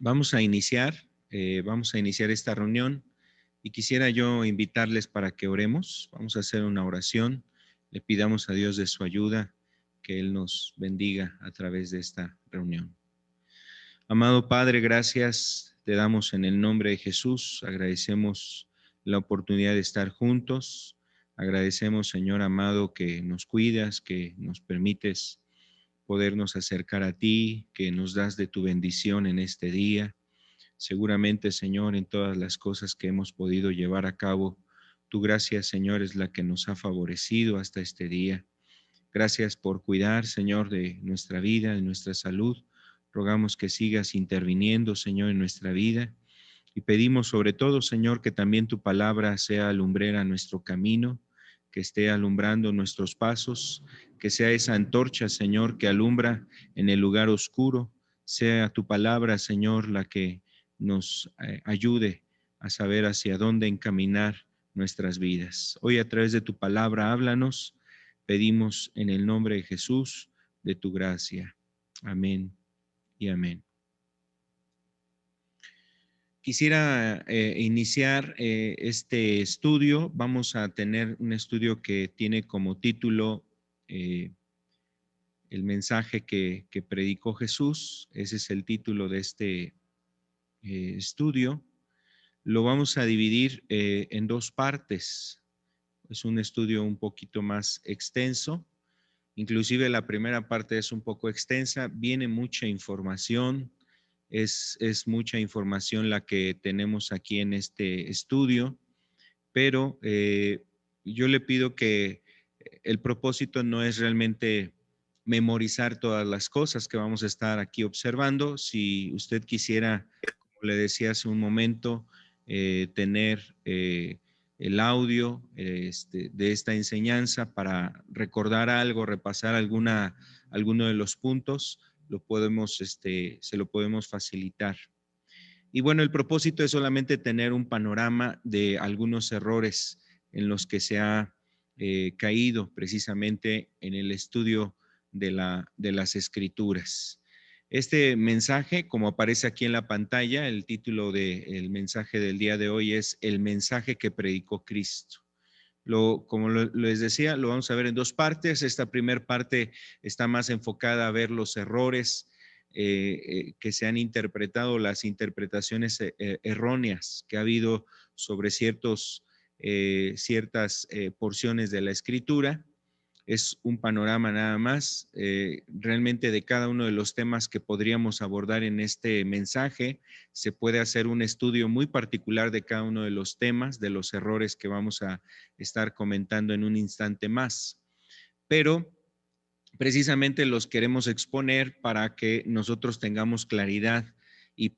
Vamos a iniciar esta reunión y quisiera yo invitarles para que oremos. Vamos a hacer una oración, le pidamos a Dios de su ayuda, que Él nos bendiga a través de esta reunión. Amado Padre, gracias te damos en el nombre de Jesús, agradecemos la oportunidad de estar juntos, agradecemos, Señor amado, que nos cuidas, que nos permites podernos acercar a ti, que nos das de tu bendición en este día. Seguramente, Señor, en todas las cosas que hemos podido llevar a cabo, tu gracia, Señor, es la que nos ha favorecido hasta este día. Gracias por cuidar, Señor, de nuestra vida, de nuestra salud. Rogamos que sigas interviniendo, Señor, en nuestra vida. Y pedimos sobre todo, Señor, que también tu palabra sea lumbrera a nuestro camino, que esté alumbrando nuestros pasos, que sea esa antorcha, Señor, que alumbra en el lugar oscuro. Sea tu palabra, Señor, la que nos ayude a saber hacia dónde encaminar nuestras vidas. Hoy a través de tu palabra, háblanos. Pedimos en el nombre de Jesús, de tu gracia. Amén y amén. Quisiera iniciar este estudio. Vamos a tener un estudio que tiene como título el mensaje que predicó Jesús. Ese es el título de este estudio. Lo vamos a dividir en dos partes. Es un estudio un poquito más extenso. Inclusive la primera parte es un poco extensa. Viene mucha información. Es mucha información la que tenemos aquí en este estudio, pero yo le pido que el propósito no es realmente memorizar todas las cosas que vamos a estar aquí observando. Si usted quisiera, como le decía hace un momento, tener el audio de esta enseñanza para recordar algo, repasar alguno de los puntos, se lo podemos facilitar. Y bueno, el propósito es solamente tener un panorama de algunos errores en los que se ha caído precisamente en el estudio de las escrituras. Este mensaje, como aparece aquí en la pantalla, el título del mensaje del día de hoy es El mensaje que predicó Cristo. Como les decía, lo vamos a ver en dos partes. Esta primera parte está más enfocada a ver los errores que se han interpretado, las interpretaciones erróneas que ha habido sobre ciertas porciones de la Escritura. Es un panorama nada más, realmente de cada uno de los temas que podríamos abordar en este mensaje. Se puede hacer un estudio muy particular de cada uno de los temas, de los errores que vamos a estar comentando en un instante más. Pero precisamente los queremos exponer para que nosotros tengamos claridad y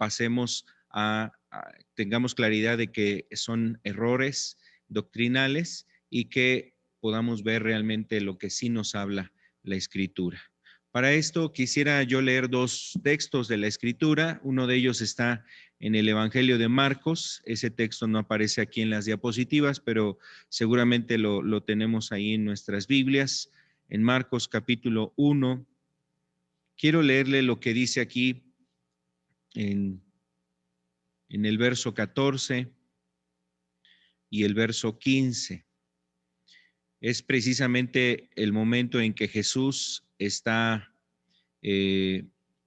tengamos claridad de que son errores doctrinales y que podamos ver realmente lo que sí nos habla la Escritura. Para esto quisiera yo leer dos textos de la Escritura. Uno de ellos está en el Evangelio de Marcos. Ese texto no aparece aquí en las diapositivas, pero seguramente lo tenemos ahí en nuestras Biblias. En Marcos capítulo 1, quiero leerle lo que dice aquí en el verso 14 y el verso 15. Es precisamente el momento en que Jesús está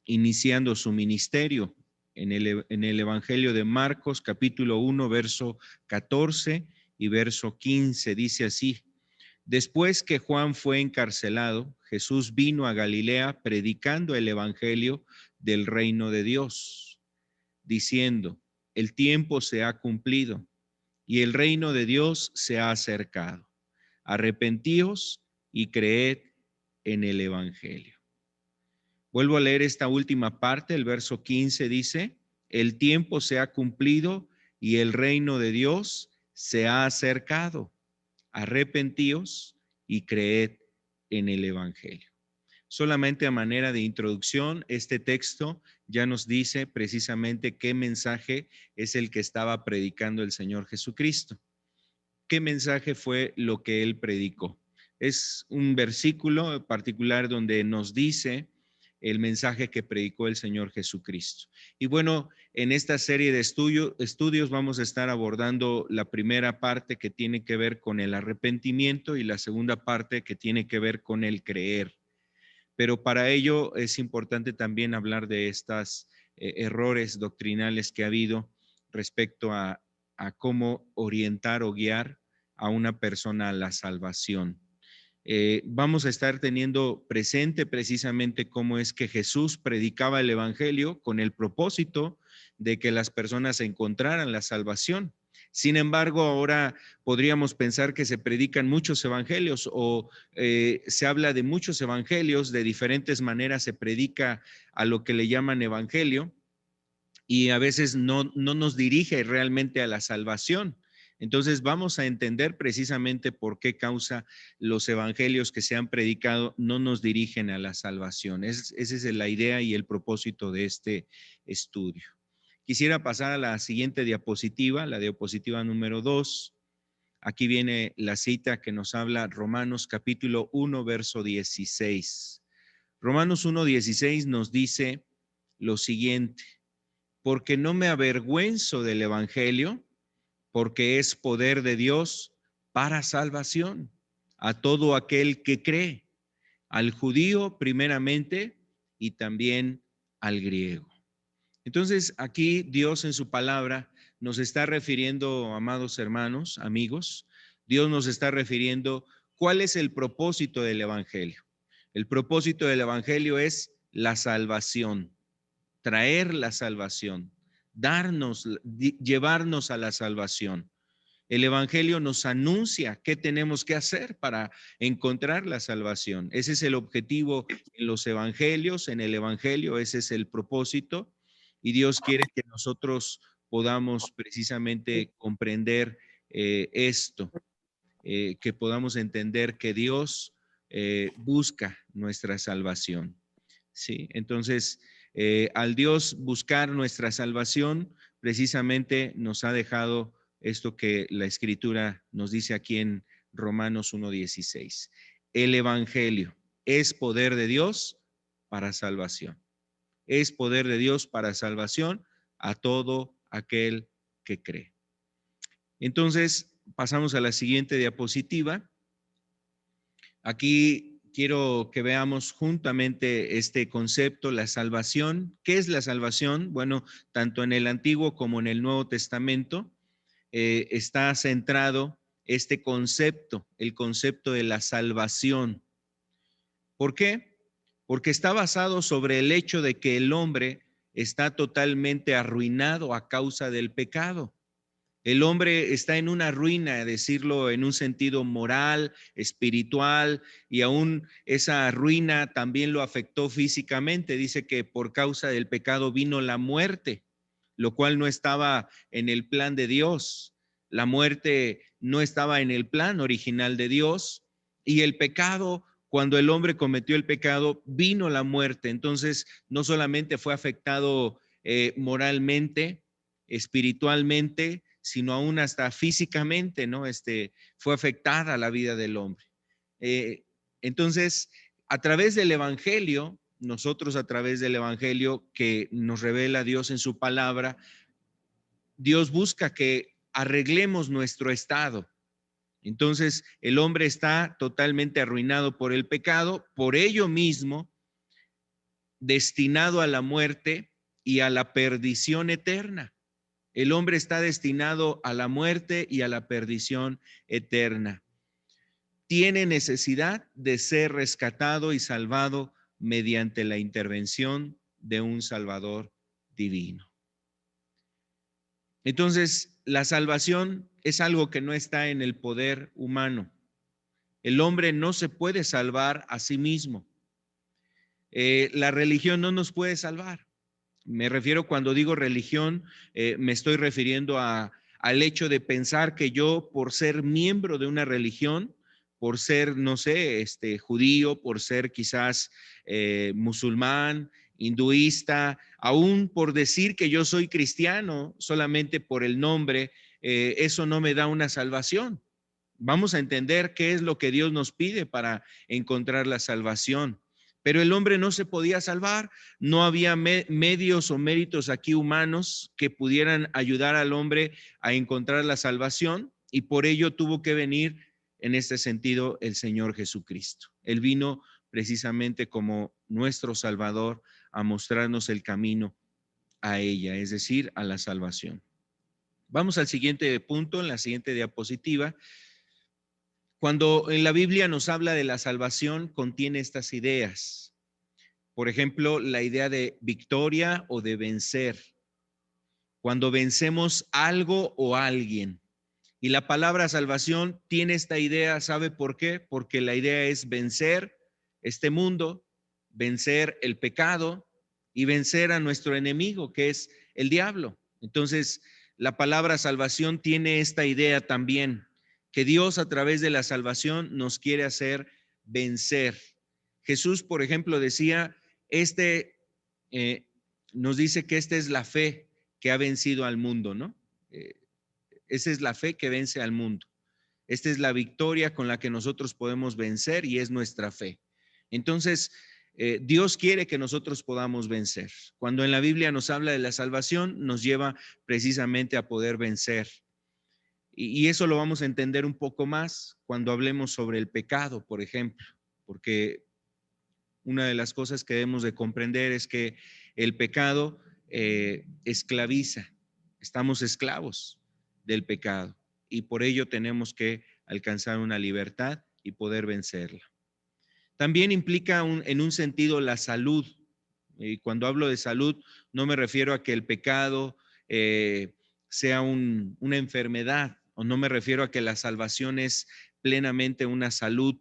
iniciando su ministerio. En el Evangelio de Marcos, capítulo 1, verso 14 y verso 15, dice así: Después que Juan fue encarcelado, Jesús vino a Galilea predicando el evangelio del reino de Dios, diciendo: el tiempo se ha cumplido y el reino de Dios se ha acercado. Arrepentíos y creed en el evangelio. Vuelvo a leer esta última parte, el verso 15 dice: el tiempo se ha cumplido y el reino de Dios se ha acercado. Arrepentíos y creed en el evangelio. Solamente a manera de introducción, este texto ya nos dice precisamente qué mensaje es el que estaba predicando el Señor Jesucristo. ¿Qué mensaje fue lo que él predicó? Es un versículo particular donde nos dice el mensaje que predicó el Señor Jesucristo. Y bueno, en esta serie de estudios vamos a estar abordando la primera parte que tiene que ver con el arrepentimiento y la segunda parte que tiene que ver con el creer. Pero para ello es importante también hablar de estos errores doctrinales que ha habido respecto a cómo orientar o guiar a una persona a la salvación. Vamos a estar teniendo presente precisamente cómo es que Jesús predicaba el Evangelio con el propósito de que las personas encontraran la salvación. Sin embargo, ahora podríamos pensar que se predican muchos evangelios o se habla de muchos evangelios, de diferentes maneras se predica a lo que le llaman evangelio y a veces no nos dirige realmente a la salvación. Entonces vamos a entender precisamente por qué causa los evangelios que se han predicado no nos dirigen a la salvación. Esa es la idea y el propósito de este estudio. Quisiera pasar a la siguiente diapositiva, la diapositiva número 2. Aquí viene la cita que nos habla Romanos capítulo 1, verso 16. Romanos 1, 16 nos dice lo siguiente: porque no me avergüenzo del evangelio, porque es poder de Dios para salvación a todo aquel que cree, al judío primeramente y también al griego. Entonces, aquí Dios en su palabra nos está refiriendo, amados hermanos, amigos, Dios nos está refiriendo cuál es el propósito del evangelio. El propósito del evangelio es la salvación, traer la salvación, llevarnos a la salvación. El evangelio nos anuncia qué tenemos que hacer para encontrar la salvación. Ese es el objetivo en los evangelios, en el evangelio, ese es el propósito. Y Dios quiere que nosotros podamos precisamente comprender esto, que podamos entender que Dios busca nuestra salvación. ¿Sí? Entonces, al Dios buscar nuestra salvación, precisamente nos ha dejado esto que la Escritura nos dice aquí en Romanos 1:16. El Evangelio es poder de Dios para salvación. Es poder de Dios para salvación a todo aquel que cree. Entonces, pasamos a la siguiente diapositiva. Aquí quiero que veamos juntamente este concepto, la salvación. ¿Qué es la salvación? Bueno, tanto en el Antiguo como en el Nuevo Testamento está centrado este concepto, el concepto de la salvación. ¿Por qué? Porque está basado sobre el hecho de que el hombre está totalmente arruinado a causa del pecado. El hombre está en una ruina, decirlo en un sentido moral, espiritual, y aún esa ruina también lo afectó físicamente. Dice que por causa del pecado vino la muerte, lo cual no estaba en el plan de Dios. La muerte no estaba en el plan original de Dios, y el pecado, cuando el hombre cometió el pecado, vino la muerte. Entonces, no solamente fue afectado moralmente, espiritualmente, sino aún hasta físicamente, ¿no? Fue afectada la vida del hombre. Entonces, a través del Evangelio, nosotros a través del Evangelio que nos revela Dios en su palabra, Dios busca que arreglemos nuestro estado. Entonces, el hombre está totalmente arruinado por el pecado, por ello mismo, destinado a la muerte y a la perdición eterna. El hombre está destinado a la muerte y a la perdición eterna. Tiene necesidad de ser rescatado y salvado mediante la intervención de un Salvador divino. Entonces, la salvación es algo que no está en el poder humano. El hombre no se puede salvar a sí mismo. La religión no nos puede salvar. Me refiero, cuando digo religión, me estoy refiriendo al hecho de pensar que yo, por ser miembro de una religión, por ser, no sé, judío, por ser quizás musulmán, hinduista, aún por decir que yo soy cristiano, solamente por el nombre, eso no me da una salvación. Vamos a entender qué es lo que Dios nos pide para encontrar la salvación. Pero el hombre no se podía salvar, no había medios o méritos aquí humanos que pudieran ayudar al hombre a encontrar la salvación, y por ello tuvo que venir en este sentido el Señor Jesucristo. Él vino precisamente como nuestro Salvador a mostrarnos el camino a ella, es decir, a la salvación. Vamos al siguiente punto, en la siguiente diapositiva. Cuando en la Biblia nos habla de la salvación, contiene estas ideas. Por ejemplo, la idea de victoria o de vencer. Cuando vencemos algo o alguien. Y la palabra salvación tiene esta idea, ¿sabe por qué? Porque la idea es vencer este mundo, vencer el pecado y vencer a nuestro enemigo, que es el diablo. Entonces, la palabra salvación tiene esta idea también, que Dios a través de la salvación nos quiere hacer vencer. Jesús, por ejemplo, decía, nos dice que esta es la fe que ha vencido al mundo, ¿no? Esa es la fe que vence al mundo. Esta es la victoria con la que nosotros podemos vencer y es nuestra fe. Entonces, Dios quiere que nosotros podamos vencer. Cuando en la Biblia nos habla de la salvación, nos lleva precisamente a poder vencer. Y eso lo vamos a entender un poco más cuando hablemos sobre el pecado, por ejemplo, porque una de las cosas que debemos de comprender es que el pecado esclaviza. Estamos esclavos del pecado y por ello tenemos que alcanzar una libertad y poder vencerla. También implica en un sentido la salud. Y cuando hablo de salud, no me refiero a que el pecado sea una enfermedad, o no me refiero a que la salvación es plenamente una salud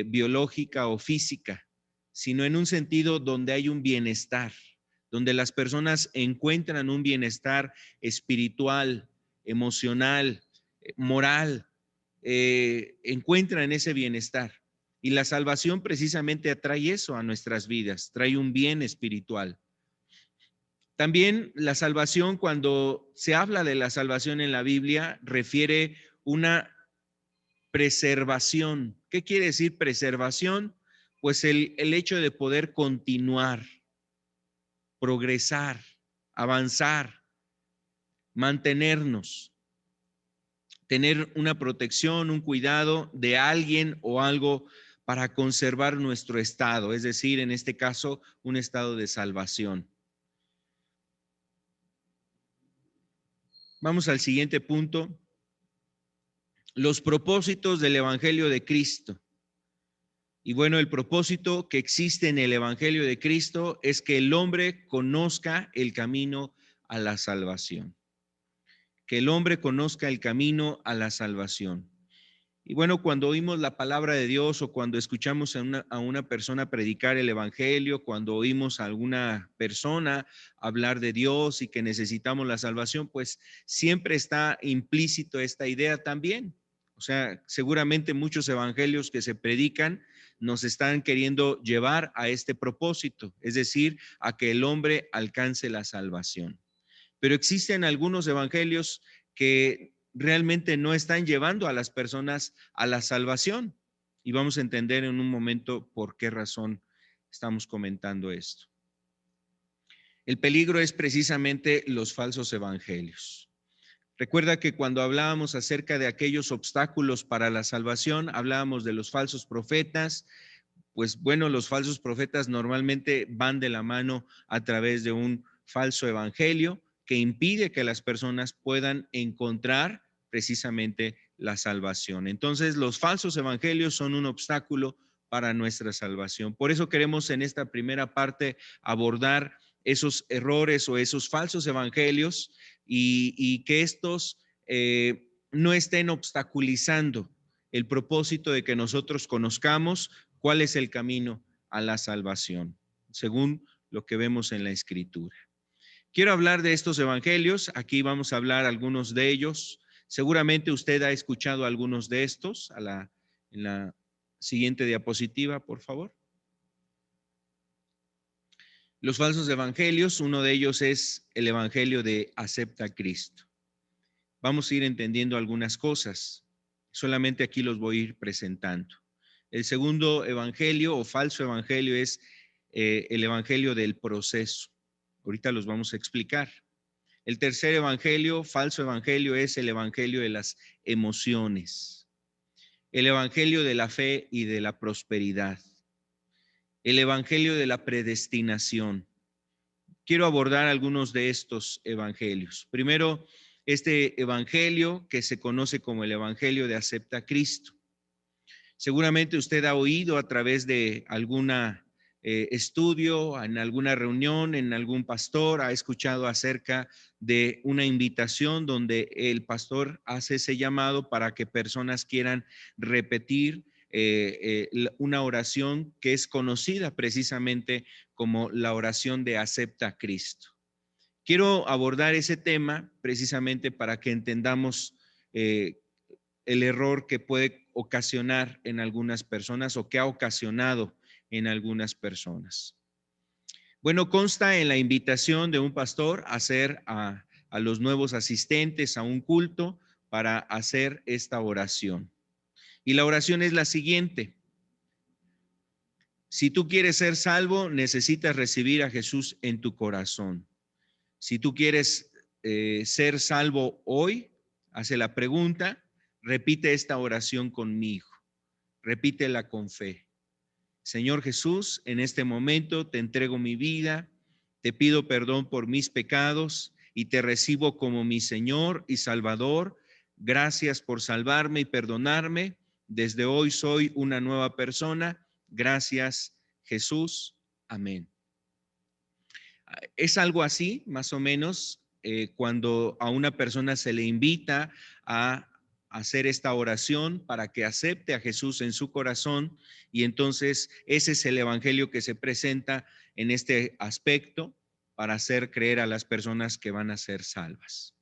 biológica o física, sino en un sentido donde hay un bienestar, donde las personas encuentran un bienestar espiritual, emocional, moral, encuentran ese bienestar. Y la salvación precisamente atrae eso a nuestras vidas, trae un bien espiritual. También la salvación, cuando se habla de la salvación en la Biblia, refiere una preservación. ¿Qué quiere decir preservación? Pues el hecho de poder continuar, progresar, avanzar, mantenernos, tener una protección, un cuidado de alguien o algo para conservar nuestro estado, es decir, en este caso, un estado de salvación. Vamos al siguiente punto. Los propósitos del Evangelio de Cristo. Y bueno, el propósito que existe en el Evangelio de Cristo es que el hombre conozca el camino a la salvación. Que el hombre conozca el camino a la salvación. Y bueno, cuando oímos la palabra de Dios o cuando escuchamos a una persona predicar el Evangelio, cuando oímos a alguna persona hablar de Dios y que necesitamos la salvación, pues siempre está implícito esta idea también. O sea, seguramente muchos evangelios que se predican nos están queriendo llevar a este propósito, es decir, a que el hombre alcance la salvación. Pero existen algunos evangelios que realmente no están llevando a las personas a la salvación. Y vamos a entender en un momento por qué razón estamos comentando esto. El peligro es precisamente los falsos evangelios. Recuerda que cuando hablábamos acerca de aquellos obstáculos para la salvación, hablábamos de los falsos profetas. Pues bueno, los falsos profetas normalmente van de la mano a través de un falso evangelio que impide que las personas puedan encontrar precisamente la salvación. Entonces, los falsos evangelios son un obstáculo para nuestra salvación. Por eso queremos en esta primera parte abordar esos errores o esos falsos evangelios y que estos no estén obstaculizando el propósito de que nosotros conozcamos cuál es el camino a la salvación, según lo que vemos en la Escritura. Quiero hablar de estos evangelios. Aquí vamos a hablar algunos de ellos. Seguramente usted ha escuchado algunos de estos. En la siguiente diapositiva, por favor. Los falsos evangelios, uno de ellos es el evangelio de acepta a Cristo. Vamos a ir entendiendo algunas cosas. Solamente aquí los voy a ir presentando. El segundo evangelio o falso evangelio es el evangelio del proceso. Ahorita los vamos a explicar. El tercer evangelio, falso evangelio, es el evangelio de las emociones, el evangelio de la fe y de la prosperidad, el evangelio de la predestinación. Quiero abordar algunos de estos evangelios. Primero, este evangelio que se conoce como el evangelio de acepta a Cristo. Seguramente usted ha oído a través de alguna estudio, en alguna reunión, en algún pastor, ha escuchado acerca de una invitación donde el pastor hace ese llamado para que personas quieran repetir una oración que es conocida precisamente como la oración de acepta a Cristo. Quiero abordar ese tema precisamente para que entendamos el error que puede ocasionar en algunas personas o que ha ocasionado en algunas personas. Bueno, consta en la invitación de un pastor a hacer a los nuevos asistentes a un culto para hacer esta oración. Y la oración es la siguiente: si tú quieres ser salvo, necesitas recibir a Jesús en tu corazón. Si tú quieres ser salvo hoy, hace la pregunta, repite esta oración conmigo. Repítela con fe. Señor Jesús, en este momento te entrego mi vida, te pido perdón por mis pecados y te recibo como mi Señor y Salvador. Gracias por salvarme y perdonarme. Desde hoy soy una nueva persona. Gracias, Jesús. Amén. Es algo así, más o menos, cuando a una persona se le invita a hacer esta oración para que acepte a Jesús en su corazón, y entonces ese es el evangelio que se presenta en este aspecto para hacer creer a las personas que van a ser salvas.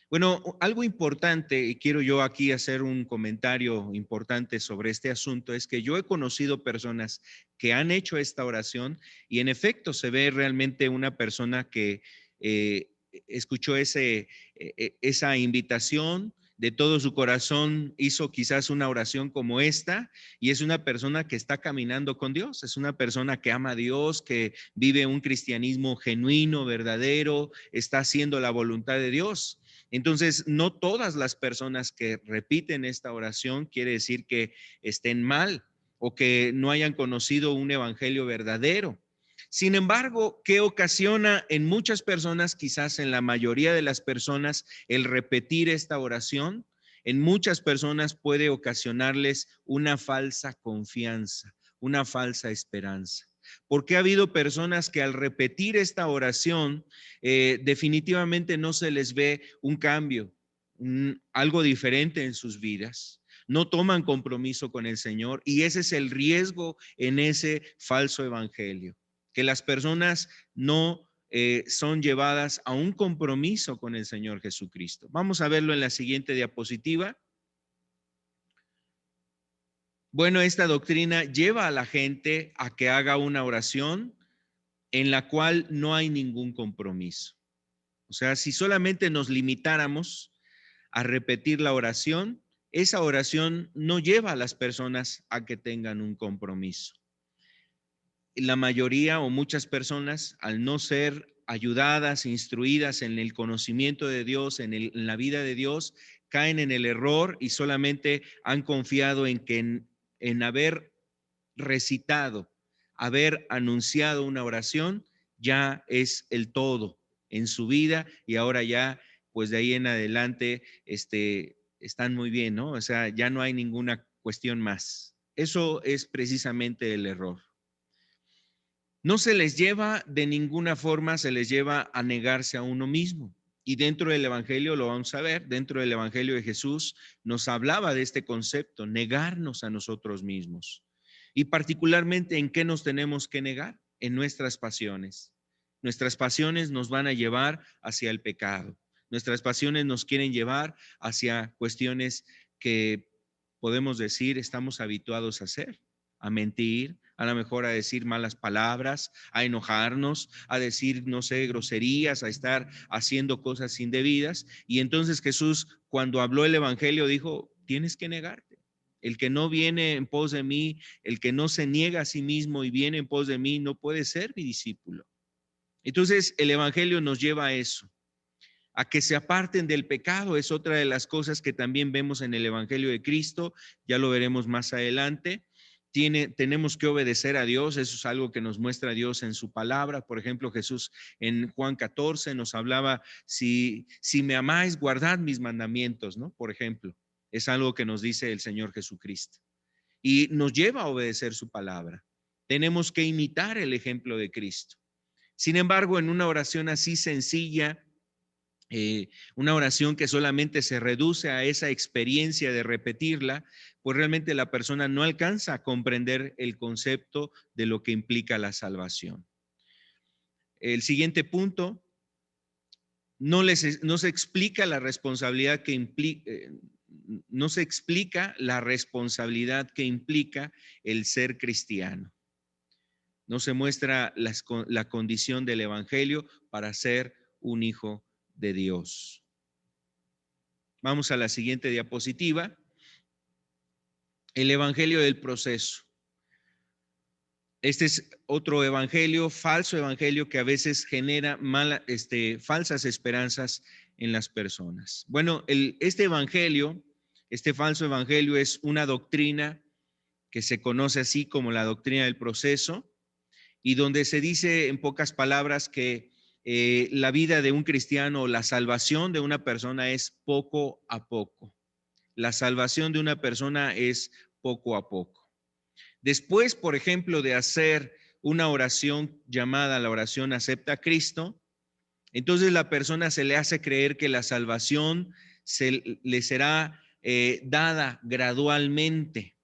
Bueno, algo importante, y quiero yo aquí hacer un comentario importante sobre este asunto, es que yo he conocido personas que han hecho esta oración y en efecto se ve realmente una persona que escuchó esa invitación, de todo su corazón hizo quizás una oración como esta, y es una persona que está caminando con Dios, es una persona que ama a Dios, que vive un cristianismo genuino, verdadero, está haciendo la voluntad de Dios. Entonces, no todas las personas que repiten esta oración quiere decir que estén mal o que no hayan conocido un evangelio verdadero. Sin embargo, ¿qué ocasiona en muchas personas, quizás en la mayoría de las personas, el repetir esta oración? En muchas personas puede ocasionarles una falsa confianza, una falsa esperanza. Porque ha habido personas que al repetir esta oración definitivamente no se les ve un cambio, algo diferente en sus vidas. No toman compromiso con el Señor y ese es el riesgo en ese falso evangelio, que las personas no son llevadas a un compromiso con el Señor Jesucristo. Vamos a verlo en la siguiente diapositiva. Bueno, esta doctrina lleva a la gente a que haga una oración en la cual no hay ningún compromiso. O sea, si solamente nos limitáramos a repetir la oración, esa oración no lleva a las personas a que tengan un compromiso. La mayoría o muchas personas, al no ser ayudadas, instruidas en el conocimiento de Dios, en la vida de Dios, caen en el error y solamente han confiado en que en haber recitado, haber anunciado una oración, ya es el todo en su vida y ahora ya, pues de ahí en adelante, están muy bien, ¿no? O sea, ya no hay ninguna cuestión más. Eso es precisamente el error. No se les lleva de ninguna forma, se les lleva a negarse a uno mismo. Y dentro del Evangelio lo vamos a ver, dentro del Evangelio de Jesús nos hablaba de este concepto, negarnos a nosotros mismos. Y particularmente, ¿en qué nos tenemos que negar? En nuestras pasiones. Nuestras pasiones nos van a llevar hacia el pecado. Nuestras pasiones nos quieren llevar hacia cuestiones que podemos decir estamos habituados a hacer, a mentir, a lo mejor a decir malas palabras, a enojarnos, a decir, no sé, groserías, a estar haciendo cosas indebidas. Y entonces Jesús, cuando habló el Evangelio, dijo, tienes que negarte. El que no viene en pos de mí, el que no se niega a sí mismo y viene en pos de mí, no puede ser mi discípulo. Entonces, el evangelio nos lleva a eso, a que se aparten del pecado. Es otra de las cosas que también vemos en el evangelio de Cristo, ya lo veremos más adelante. Tenemos que obedecer a Dios, eso es algo que nos muestra Dios en su palabra. Por ejemplo, Jesús en Juan 14 nos hablaba, si me amáis, guardad mis mandamientos, ¿no? Por ejemplo, es algo que nos dice el Señor Jesucristo y nos lleva a obedecer su palabra. Tenemos que imitar el ejemplo de Cristo. Sin embargo, en una oración así sencilla, una oración que solamente se reduce a esa experiencia de repetirla, pues realmente la persona no alcanza a comprender el concepto de lo que implica la salvación. El siguiente punto, no se explica la responsabilidad que implica, no se explica la responsabilidad que implica el ser cristiano. No se muestra la condición del evangelio para ser un hijo de Dios. Vamos a la siguiente diapositiva. El evangelio del proceso. Este es otro evangelio, falso evangelio, que a veces genera falsas esperanzas en las personas. Bueno, este falso evangelio es una doctrina que se conoce así como la doctrina del proceso, y donde se dice en pocas palabras que la vida de un cristiano o la salvación de una persona es poco a poco. La salvación de una persona es poco a poco. Después, por ejemplo, de hacer una oración llamada la oración acepta a Cristo, entonces la persona se le hace creer que la salvación le será dada gradualmente,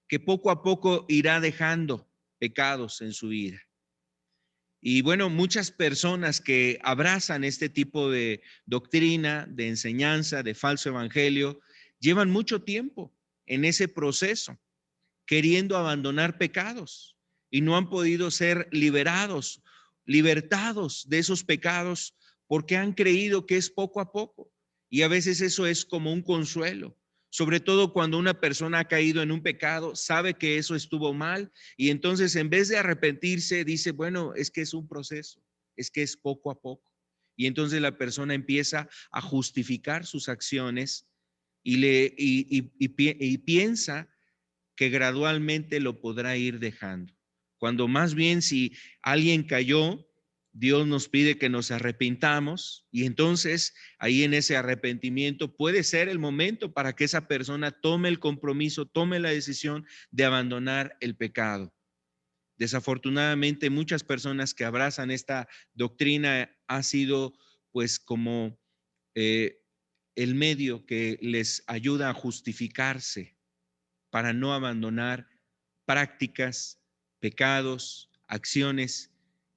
que poco a poco irá dejando pecados en su vida. Y bueno, muchas personas que abrazan este tipo de doctrina, de enseñanza, de falso evangelio, llevan mucho tiempo en ese proceso, queriendo abandonar pecados y no han podido ser libertados de esos pecados porque han creído que es poco a poco. Y a veces eso es como un consuelo, sobre todo cuando una persona ha caído en un pecado, sabe que eso estuvo mal y entonces en vez de arrepentirse dice, bueno, es que es un proceso, es que es poco a poco. Y entonces la persona empieza a justificar sus acciones y piensa que gradualmente lo podrá ir dejando. Cuando más bien si alguien cayó, Dios nos pide que nos arrepintamos y entonces ahí en ese arrepentimiento puede ser el momento para que esa persona tome el compromiso, tome la decisión de abandonar el pecado. Desafortunadamente, muchas personas que abrazan esta doctrina ha sido pues como el medio que les ayuda a justificarse para no abandonar prácticas, pecados, acciones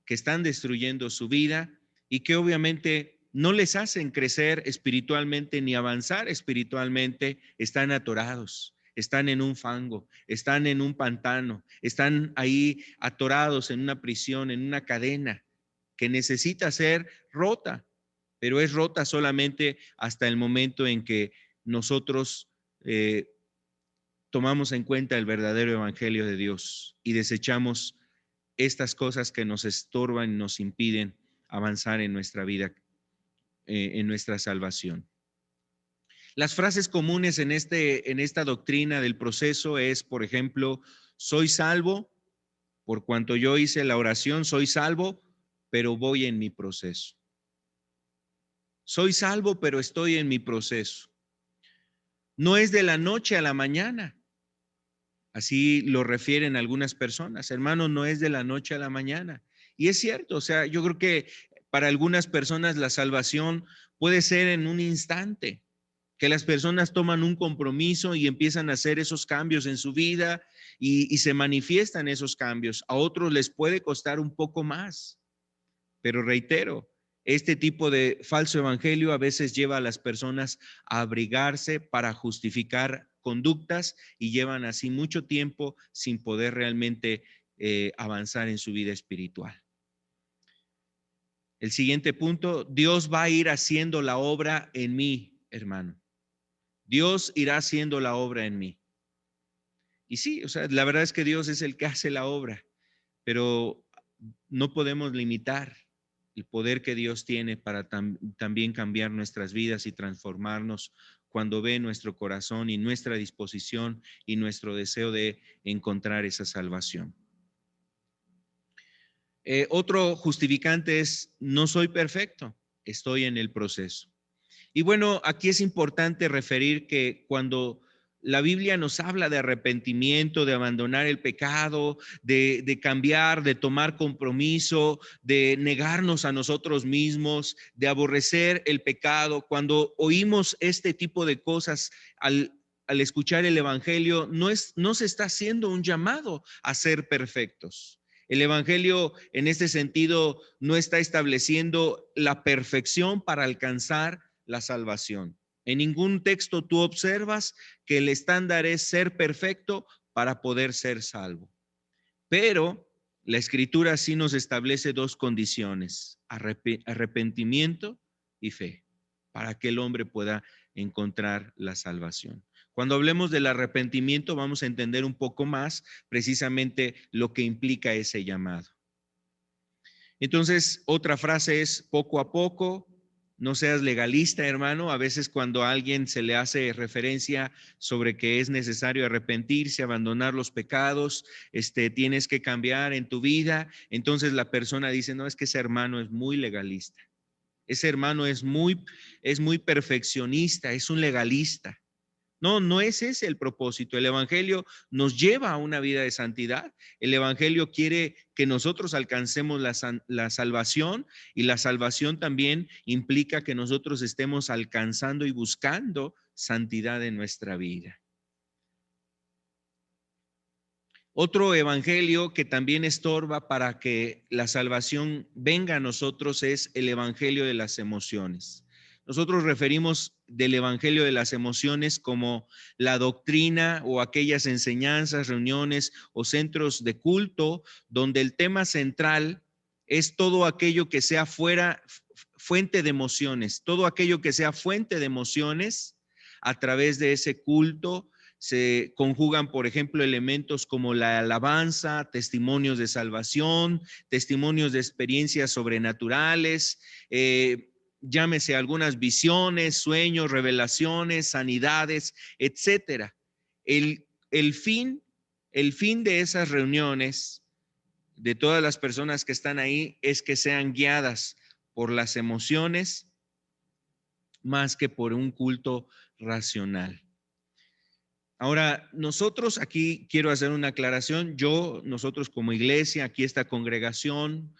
que están destruyendo su vida y que obviamente no les hacen crecer espiritualmente ni avanzar espiritualmente. Están atorados, están en un fango, están en un pantano, están ahí atorados en una prisión, en una cadena que necesita ser rota, pero es rota solamente hasta el momento en que nosotros tomamos en cuenta el verdadero evangelio de Dios y desechamos estas cosas que nos estorban y nos impiden avanzar en nuestra vida, en nuestra salvación. Las frases comunes en esta doctrina del proceso es, por ejemplo, soy salvo por cuanto yo hice la oración, soy salvo, pero voy en mi proceso. Soy salvo, pero estoy en mi proceso. No es de la noche a la mañana. Así lo refieren algunas personas. Hermano, no es de la noche a la mañana. Y es cierto, o sea, yo creo que para algunas personas la salvación puede ser en un instante, que las personas toman un compromiso y empiezan a hacer esos cambios en su vida y se manifiestan esos cambios. A otros les puede costar un poco más, pero reitero, este tipo de falso evangelio a veces lleva a las personas a abrigarse para justificar conductas y llevan así mucho tiempo sin poder realmente avanzar en su vida espiritual. El siguiente punto, Dios va a ir haciendo la obra en mí, hermano. Dios irá haciendo la obra en mí. Y sí, o sea, la verdad es que Dios es el que hace la obra, pero no podemos limitar el poder que Dios tiene para también cambiar nuestras vidas y transformarnos cuando ve nuestro corazón y nuestra disposición y nuestro deseo de encontrar esa salvación. Otro justificante es, no soy perfecto, estoy en el proceso. Y bueno, aquí es importante referir que cuando la Biblia nos habla de arrepentimiento, de abandonar el pecado, de cambiar, de tomar compromiso, de negarnos a nosotros mismos, de aborrecer el pecado, cuando oímos este tipo de cosas al escuchar el Evangelio, no se está haciendo un llamado a ser perfectos. El Evangelio en este sentido no está estableciendo la perfección para alcanzar la salvación. En ningún texto tú observas que el estándar es ser perfecto para poder ser salvo. Pero la Escritura sí nos establece dos condiciones: arrepentimiento y fe, para que el hombre pueda encontrar la salvación. Cuando hablemos del arrepentimiento, vamos a entender un poco más precisamente lo que implica ese llamado. Entonces, otra frase es poco a poco. No seas legalista, hermano. A veces cuando a alguien se le hace referencia sobre que es necesario arrepentirse, abandonar los pecados, tienes que cambiar en tu vida, entonces la persona dice, no, es que ese hermano es muy legalista. Ese hermano es muy perfeccionista, es un legalista. No, no es ese el propósito. El Evangelio nos lleva a una vida de santidad. El Evangelio quiere que nosotros alcancemos la salvación, y la salvación también implica que nosotros estemos alcanzando y buscando santidad en nuestra vida. Otro evangelio que también estorba para que la salvación venga a nosotros es el evangelio de las emociones. Nosotros referimos del evangelio de las emociones como la doctrina o aquellas enseñanzas, reuniones o centros de culto donde el tema central es todo aquello que sea fuente de emociones, todo aquello que sea fuente de emociones a través de ese culto. Se conjugan, por ejemplo, elementos como la alabanza, testimonios de salvación, testimonios de experiencias sobrenaturales, llámese algunas visiones, sueños, revelaciones, sanidades, etcétera. El fin de esas reuniones, de todas las personas que están ahí, es que sean guiadas por las emociones más que por un culto racional. Ahora, nosotros aquí quiero hacer una aclaración. Nosotros como iglesia, aquí esta congregación,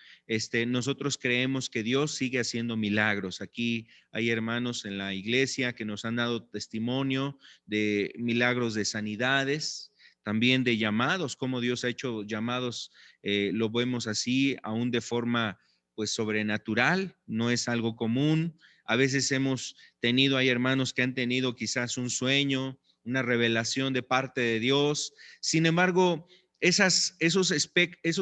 nosotros creemos que Dios sigue haciendo milagros. Aquí hay hermanos en la iglesia que nos han dado testimonio de milagros de sanidades, también de llamados, como Dios ha hecho llamados, lo vemos así, aún de forma pues sobrenatural, no es algo común. A veces hay hermanos que han tenido quizás un sueño, una revelación de parte de Dios. Sin embargo, esos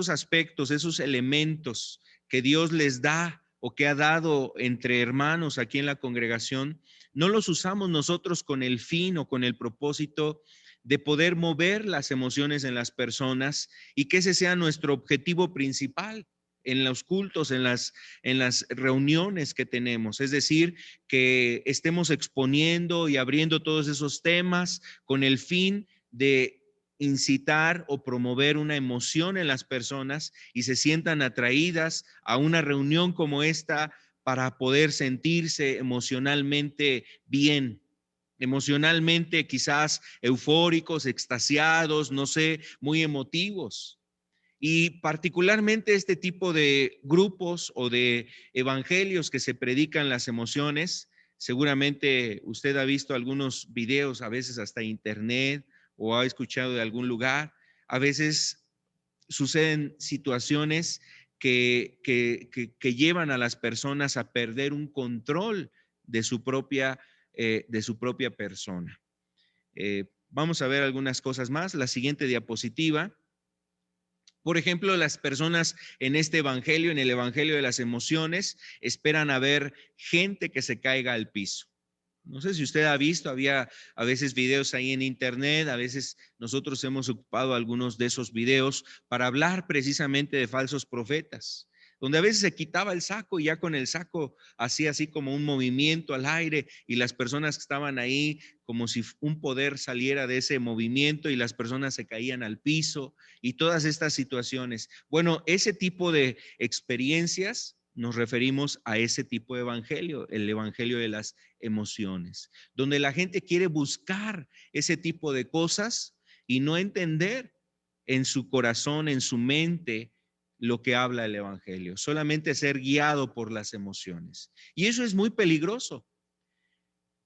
aspectos, esos elementos que Dios les da o que ha dado entre hermanos aquí en la congregación, no los usamos nosotros con el fin o con el propósito de poder mover las emociones en las personas y que ese sea nuestro objetivo principal en los cultos, en las reuniones que tenemos. Es decir, que estemos exponiendo y abriendo todos esos temas con el fin de incitar o promover una emoción en las personas y se sientan atraídas a una reunión como esta para poder sentirse emocionalmente bien, emocionalmente quizás eufóricos, extasiados, no sé, muy emotivos. Y particularmente este tipo de grupos o de evangelios que se predican las emociones, seguramente usted ha visto algunos videos, a veces hasta internet, o ha escuchado de algún lugar. A veces suceden situaciones que llevan a las personas a perder un control de su propia persona. Vamos a ver algunas cosas más. La siguiente diapositiva. Por ejemplo, las personas en este evangelio, en el evangelio de las emociones, esperan a ver gente que se caiga al piso. No sé si usted ha visto, había a veces videos ahí en internet, a veces nosotros hemos ocupado algunos de esos videos para hablar precisamente de falsos profetas, donde a veces se quitaba el saco y ya con el saco hacía así como un movimiento al aire y las personas que estaban ahí como si un poder saliera de ese movimiento y las personas se caían al piso y todas estas situaciones. Bueno, ese tipo de experiencias nos referimos a ese tipo de evangelio, el evangelio de las emociones, donde la gente quiere buscar ese tipo de cosas y no entender en su corazón, en su mente, lo que habla el evangelio, solamente ser guiado por las emociones. Y eso es muy peligroso.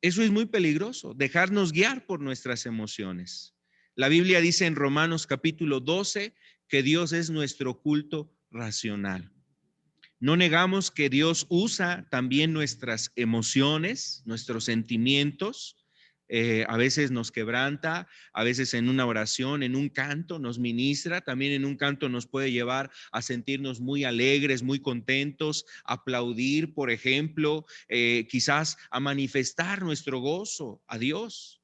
Eso es muy peligroso, dejarnos guiar por nuestras emociones. La Biblia dice en Romanos capítulo 12 que Dios es nuestro culto racional. No negamos que Dios usa también nuestras emociones, nuestros sentimientos. A veces nos quebranta, a veces en una oración, en un canto nos ministra, también en un canto nos puede llevar a sentirnos muy alegres, muy contentos, aplaudir, por ejemplo, quizás a manifestar nuestro gozo a Dios.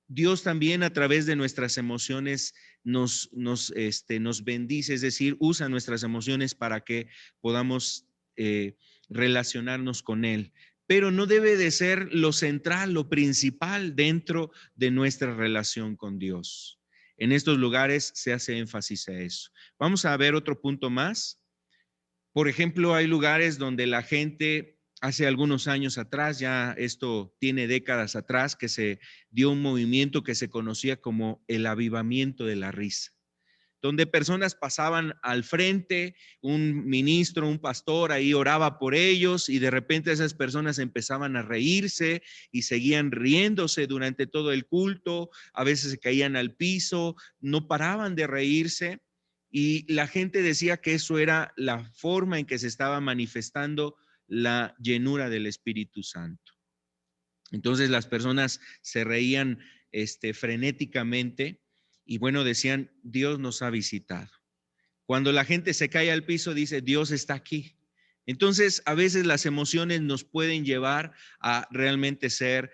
Dios también a través de nuestras emociones nos bendice, es decir, usa nuestras emociones para que podamos relacionarnos con Él. Pero no debe de ser lo central, lo principal dentro de nuestra relación con Dios. En estos lugares se hace énfasis a eso. Vamos a ver otro punto más. Por ejemplo, hay lugares donde la gente hace algunos años atrás, ya esto tiene décadas atrás, que se dio un movimiento que se conocía como el avivamiento de la risa, donde personas pasaban al frente, un ministro, un pastor ahí oraba por ellos y de repente esas personas empezaban a reírse y seguían riéndose durante todo el culto, a veces se caían al piso, no paraban de reírse y la gente decía que eso era la forma en que se estaba manifestando la llenura del Espíritu Santo. Entonces las personas se reían frenéticamente y bueno, decían, Dios nos ha visitado. Cuando la gente se cae al piso, dice, Dios está aquí. Entonces, a veces las emociones nos pueden llevar a realmente ser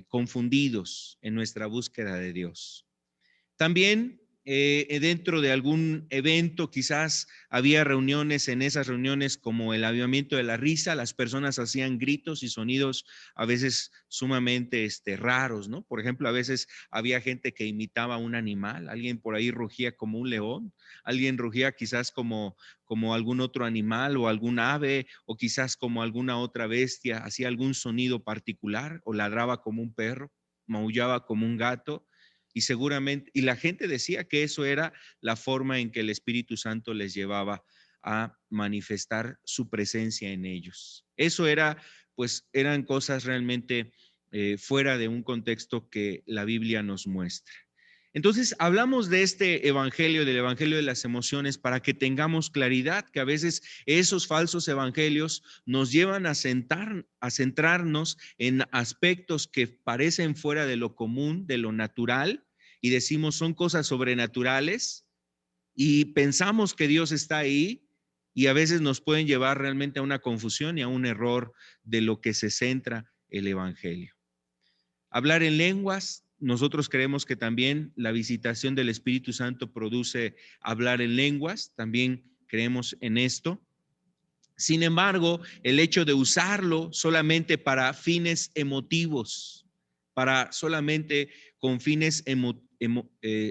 confundidos en nuestra búsqueda de Dios. También dentro de algún evento, quizás había reuniones, en esas reuniones como el avivamiento de la risa, las personas hacían gritos y sonidos a veces sumamente raros, ¿no? Por ejemplo, a veces había gente que imitaba un animal, alguien por ahí rugía como un león, alguien rugía quizás como algún otro animal o algún ave o quizás como alguna otra bestia, hacía algún sonido particular o ladraba como un perro, maullaba como un gato. Y seguramente, y la gente decía que eso era la forma en que el Espíritu Santo les llevaba a manifestar su presencia en ellos. Eso era, pues eran cosas realmente fuera de un contexto que la Biblia nos muestra. Entonces, hablamos de este evangelio, del evangelio de las emociones, para que tengamos claridad que a veces esos falsos evangelios nos llevan a centrarnos en aspectos que parecen fuera de lo común, de lo natural, y decimos son cosas sobrenaturales y pensamos que Dios está ahí y a veces nos pueden llevar realmente a una confusión y a un error de lo que se centra el evangelio. Hablar en lenguas, nosotros creemos que también la visitación del Espíritu Santo produce hablar en lenguas, también creemos en esto. Sin embargo, el hecho de usarlo solamente para fines emotivos, para solamente con fines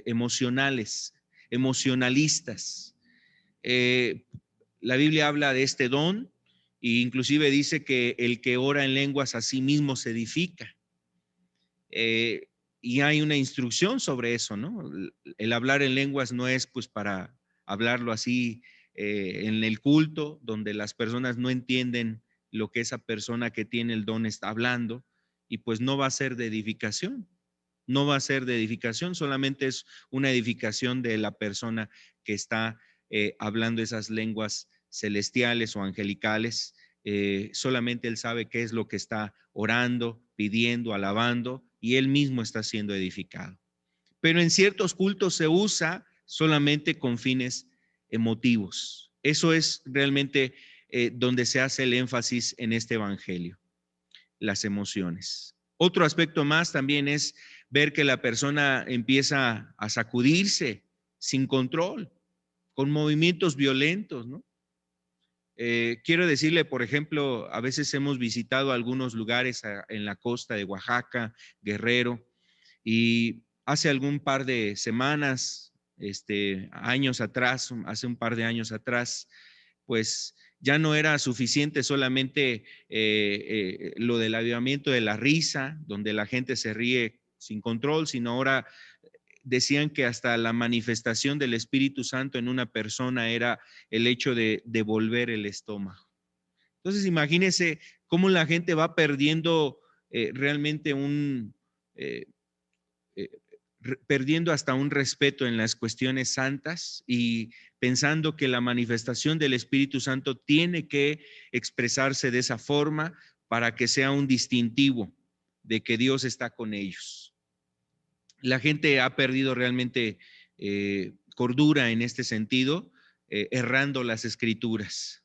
emocionales, emocionalistas. Eh, la Biblia habla de este don e inclusive dice que el que ora en lenguas a sí mismo se edifica. Y hay una instrucción sobre eso, ¿no? El hablar en lenguas no es pues para hablarlo así en el culto, donde las personas no entienden lo que esa persona que tiene el don está hablando, y pues no va a ser de edificación, no va a ser de edificación, solamente es una edificación de la persona que está hablando esas lenguas celestiales o angelicales. Solamente él sabe qué es lo que está orando, pidiendo, alabando, y él mismo está siendo edificado. Pero en ciertos cultos se usa solamente con fines emotivos. Eso es realmente donde se hace el énfasis en este evangelio. las emociones. Otro aspecto más también es ver que la persona empieza a sacudirse sin control, con movimientos violentos, ¿no? Quiero decirle, por ejemplo, a veces hemos visitado algunos lugares en la costa de Oaxaca, Guerrero, y hace algún par de semanas, años atrás, hace un par de años atrás, pues ya no era suficiente solamente lo del avivamiento de la risa, donde la gente se ríe sin control, sino ahora decían que hasta la manifestación del Espíritu Santo en una persona era el hecho de devolver el estómago. Entonces, imagínense cómo la gente va perdiendo realmente eh, eh, perdiendo hasta un respeto en las cuestiones santas y pensando que la manifestación del Espíritu Santo tiene que expresarse de esa forma para que sea un distintivo de que Dios está con ellos. La gente ha perdido realmente cordura en este sentido, errando las escrituras.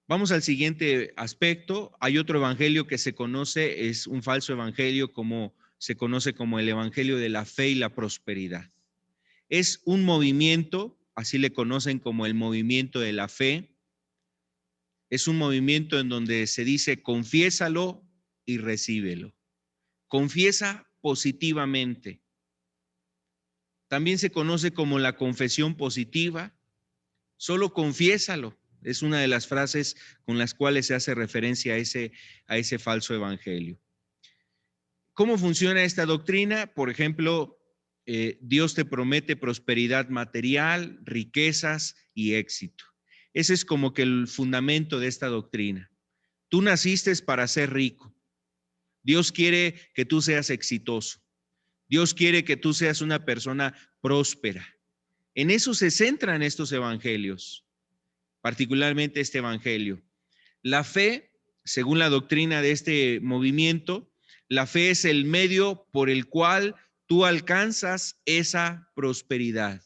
Vamos al siguiente aspecto. Hay otro evangelio que se conoce, es un falso evangelio, como se conoce como el evangelio de la fe y la prosperidad. Es un movimiento, así le conocen como el movimiento de la fe. Es un movimiento en donde se dice confiésalo y recíbelo. Confiesa positivamente. También se conoce como la confesión positiva. Solo confiésalo. Es una de las frases con las cuales se hace referencia a ese falso evangelio. ¿Cómo funciona esta doctrina? Por ejemplo, Dios te promete prosperidad material, riquezas y éxito. Ese es como que el fundamento de esta doctrina. Tú naciste para ser rico. Dios quiere que tú seas exitoso. Dios quiere que tú seas una persona próspera. En eso se centran estos evangelios, particularmente este evangelio. La fe, según la doctrina de este movimiento, la fe es el medio por el cual tú alcanzas esa prosperidad.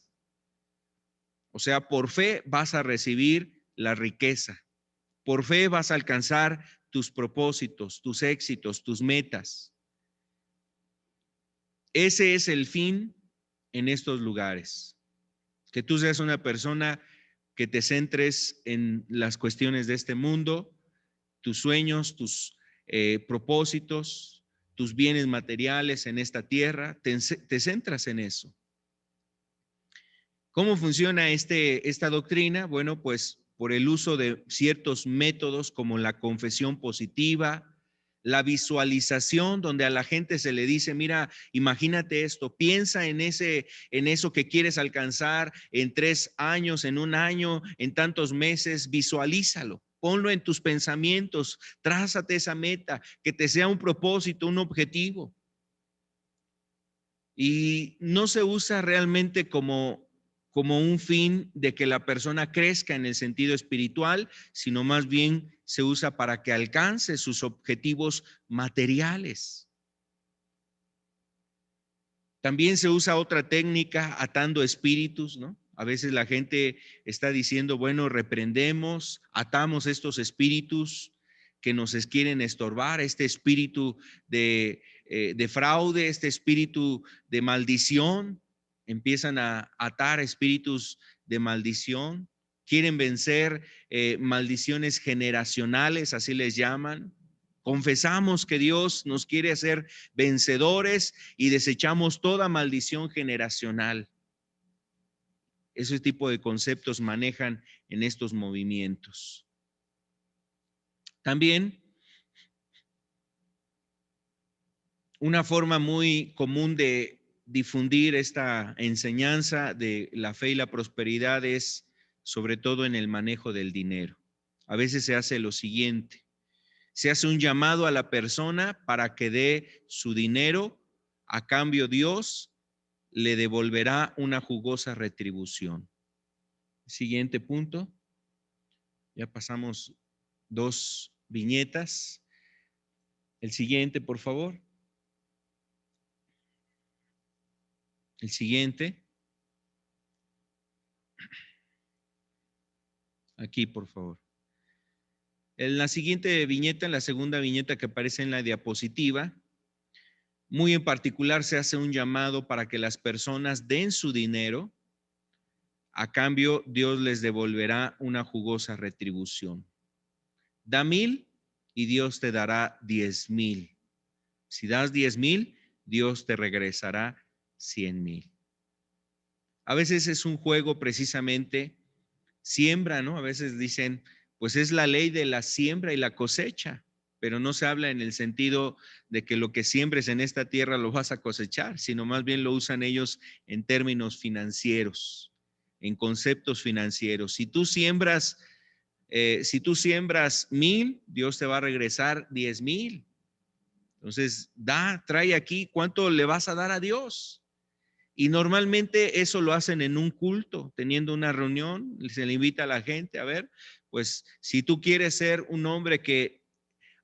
O sea, por fe vas a recibir la riqueza. Por fe vas a alcanzar tus propósitos, tus éxitos, tus metas. Ese es el fin en estos lugares. Que tú seas una persona que te centres en las cuestiones de este mundo, tus sueños, tus propósitos, tus bienes materiales en esta tierra, te centras en eso. ¿Cómo funciona esta doctrina? Bueno, pues por el uso de ciertos métodos como la confesión positiva, la visualización, donde a la gente se le dice, mira, imagínate esto, piensa en eso que quieres alcanzar en 3 años, en 1 año, en tantos meses, visualízalo. Ponlo en tus pensamientos, trázate esa meta, que te sea un propósito, un objetivo. Y no se usa realmente como un fin de que la persona crezca en el sentido espiritual, sino más bien se usa para que alcance sus objetivos materiales. También se usa otra técnica, atando espíritus, ¿no? A veces la gente está diciendo, bueno, reprendemos, atamos estos espíritus que nos quieren estorbar, este espíritu de fraude, este espíritu de maldición. Empiezan a atar espíritus de maldición, quieren vencer maldiciones generacionales, así les llaman. Confesamos que Dios nos quiere hacer vencedores y desechamos toda maldición generacional. Ese tipo de conceptos manejan en estos movimientos. También una forma muy común de difundir esta enseñanza de la fe y la prosperidad es sobre todo en el manejo del dinero. A veces se hace lo siguiente: se hace un llamado a la persona para que dé su dinero, a cambio Dios le devolverá una jugosa retribución. Siguiente punto. Ya pasamos 2 viñetas. El siguiente, por favor. El siguiente. Aquí, por favor. En la siguiente viñeta, en la segunda viñeta que aparece en la diapositiva, muy en particular se hace un llamado para que las personas den su dinero. A cambio, Dios les devolverá una jugosa retribución. Da 1,000 y Dios te dará 10,000. Si das 10,000, Dios te regresará 100,000. A veces es un juego precisamente siembra, ¿no? A veces dicen, pues es la ley de la siembra y la cosecha, pero no se habla en el sentido de que lo que siembres en esta tierra lo vas a cosechar, sino más bien lo usan ellos en términos financieros, en conceptos financieros. Si tú siembras 1,000, Dios te va a regresar 10,000. Entonces, trae aquí, ¿cuánto le vas a dar a Dios? Y normalmente eso lo hacen en un culto, teniendo una reunión, se le invita a la gente, a ver, pues si tú quieres ser un hombre que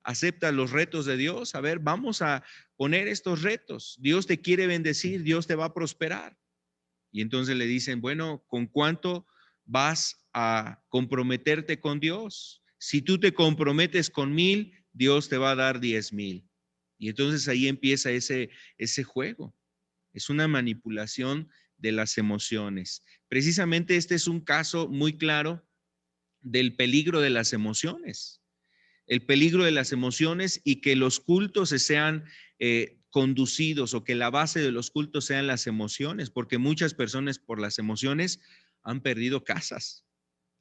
acepta los retos de Dios, a ver, vamos a poner estos retos. Dios te quiere bendecir, Dios te va a prosperar. Y entonces le dicen, bueno, ¿con cuánto vas a comprometerte con Dios? Si tú te comprometes con 1,000, Dios te va a dar 10,000. Y entonces ahí empieza ese juego. Es una manipulación de las emociones. Precisamente este es un caso muy claro del peligro de las emociones. El peligro de las emociones y que los cultos se sean conducidos o que la base de los cultos sean las emociones, porque muchas personas por las emociones han perdido casas,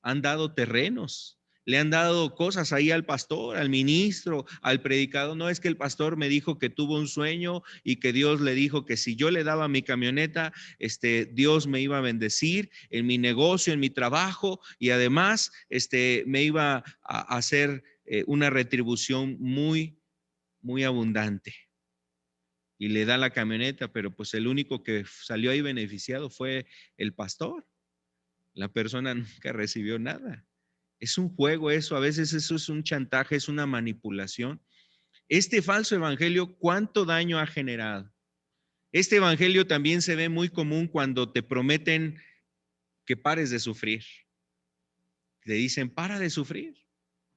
han dado terrenos, le han dado cosas ahí al pastor, al ministro, al predicador. No es que el pastor me dijo que tuvo un sueño y que Dios le dijo que si yo le daba mi camioneta, Dios me iba a bendecir en mi negocio, en mi trabajo y además me iba a hacer una retribución muy, muy abundante. Y le da la camioneta, pero pues el único que salió ahí beneficiado fue el pastor. La persona nunca recibió nada. Es un juego eso, a veces eso es un chantaje, es una manipulación. Este falso evangelio, ¿cuánto daño ha generado? Este evangelio también se ve muy común cuando te prometen que pares de sufrir. Te dicen, para de sufrir.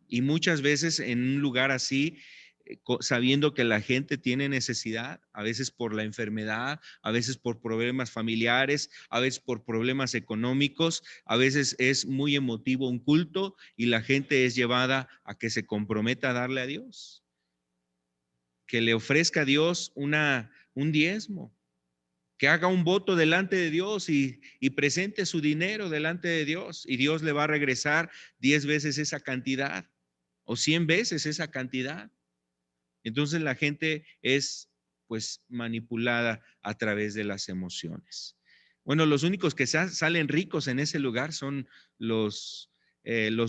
Y muchas veces en un lugar así, sabiendo que la gente tiene necesidad, a veces por la enfermedad, a veces por problemas familiares, a veces por problemas económicos, a veces es muy emotivo un culto y la gente es llevada a que se comprometa a darle a Dios, que le ofrezca a Dios un diezmo, que haga un voto delante de Dios y presente su dinero delante de Dios y Dios le va a regresar 10 veces esa cantidad o 100 veces esa cantidad. Entonces la gente es pues manipulada a través de las emociones. Bueno, los únicos que salen ricos en ese lugar son los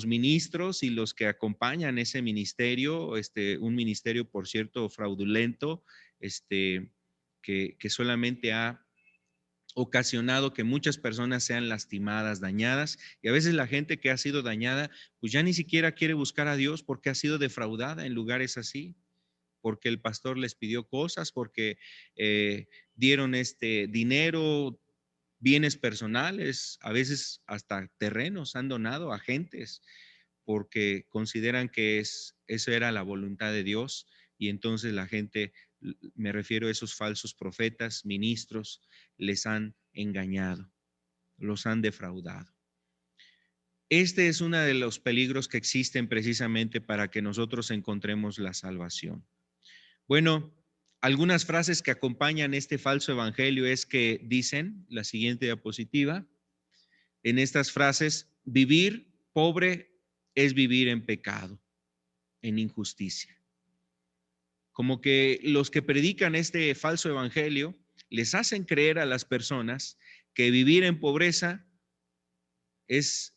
ministros y los que acompañan ese ministerio, un ministerio, por cierto, fraudulento, que solamente ha ocasionado que muchas personas sean lastimadas, dañadas, y a veces la gente que ha sido dañada, pues ya ni siquiera quiere buscar a Dios porque ha sido defraudada en lugares así, porque el pastor les pidió cosas, porque dieron dinero, bienes personales, a veces hasta terrenos han donado a gentes, porque consideran que eso era la voluntad de Dios, y entonces la gente, me refiero a esos falsos profetas, ministros, les han engañado, los han defraudado. Este es uno de los peligros que existen precisamente para que nosotros encontremos la salvación. Bueno, algunas frases que acompañan este falso evangelio es que dicen, la siguiente diapositiva, en estas frases, vivir pobre es vivir en pecado, en injusticia. Como que los que predican este falso evangelio les hacen creer a las personas que vivir en pobreza es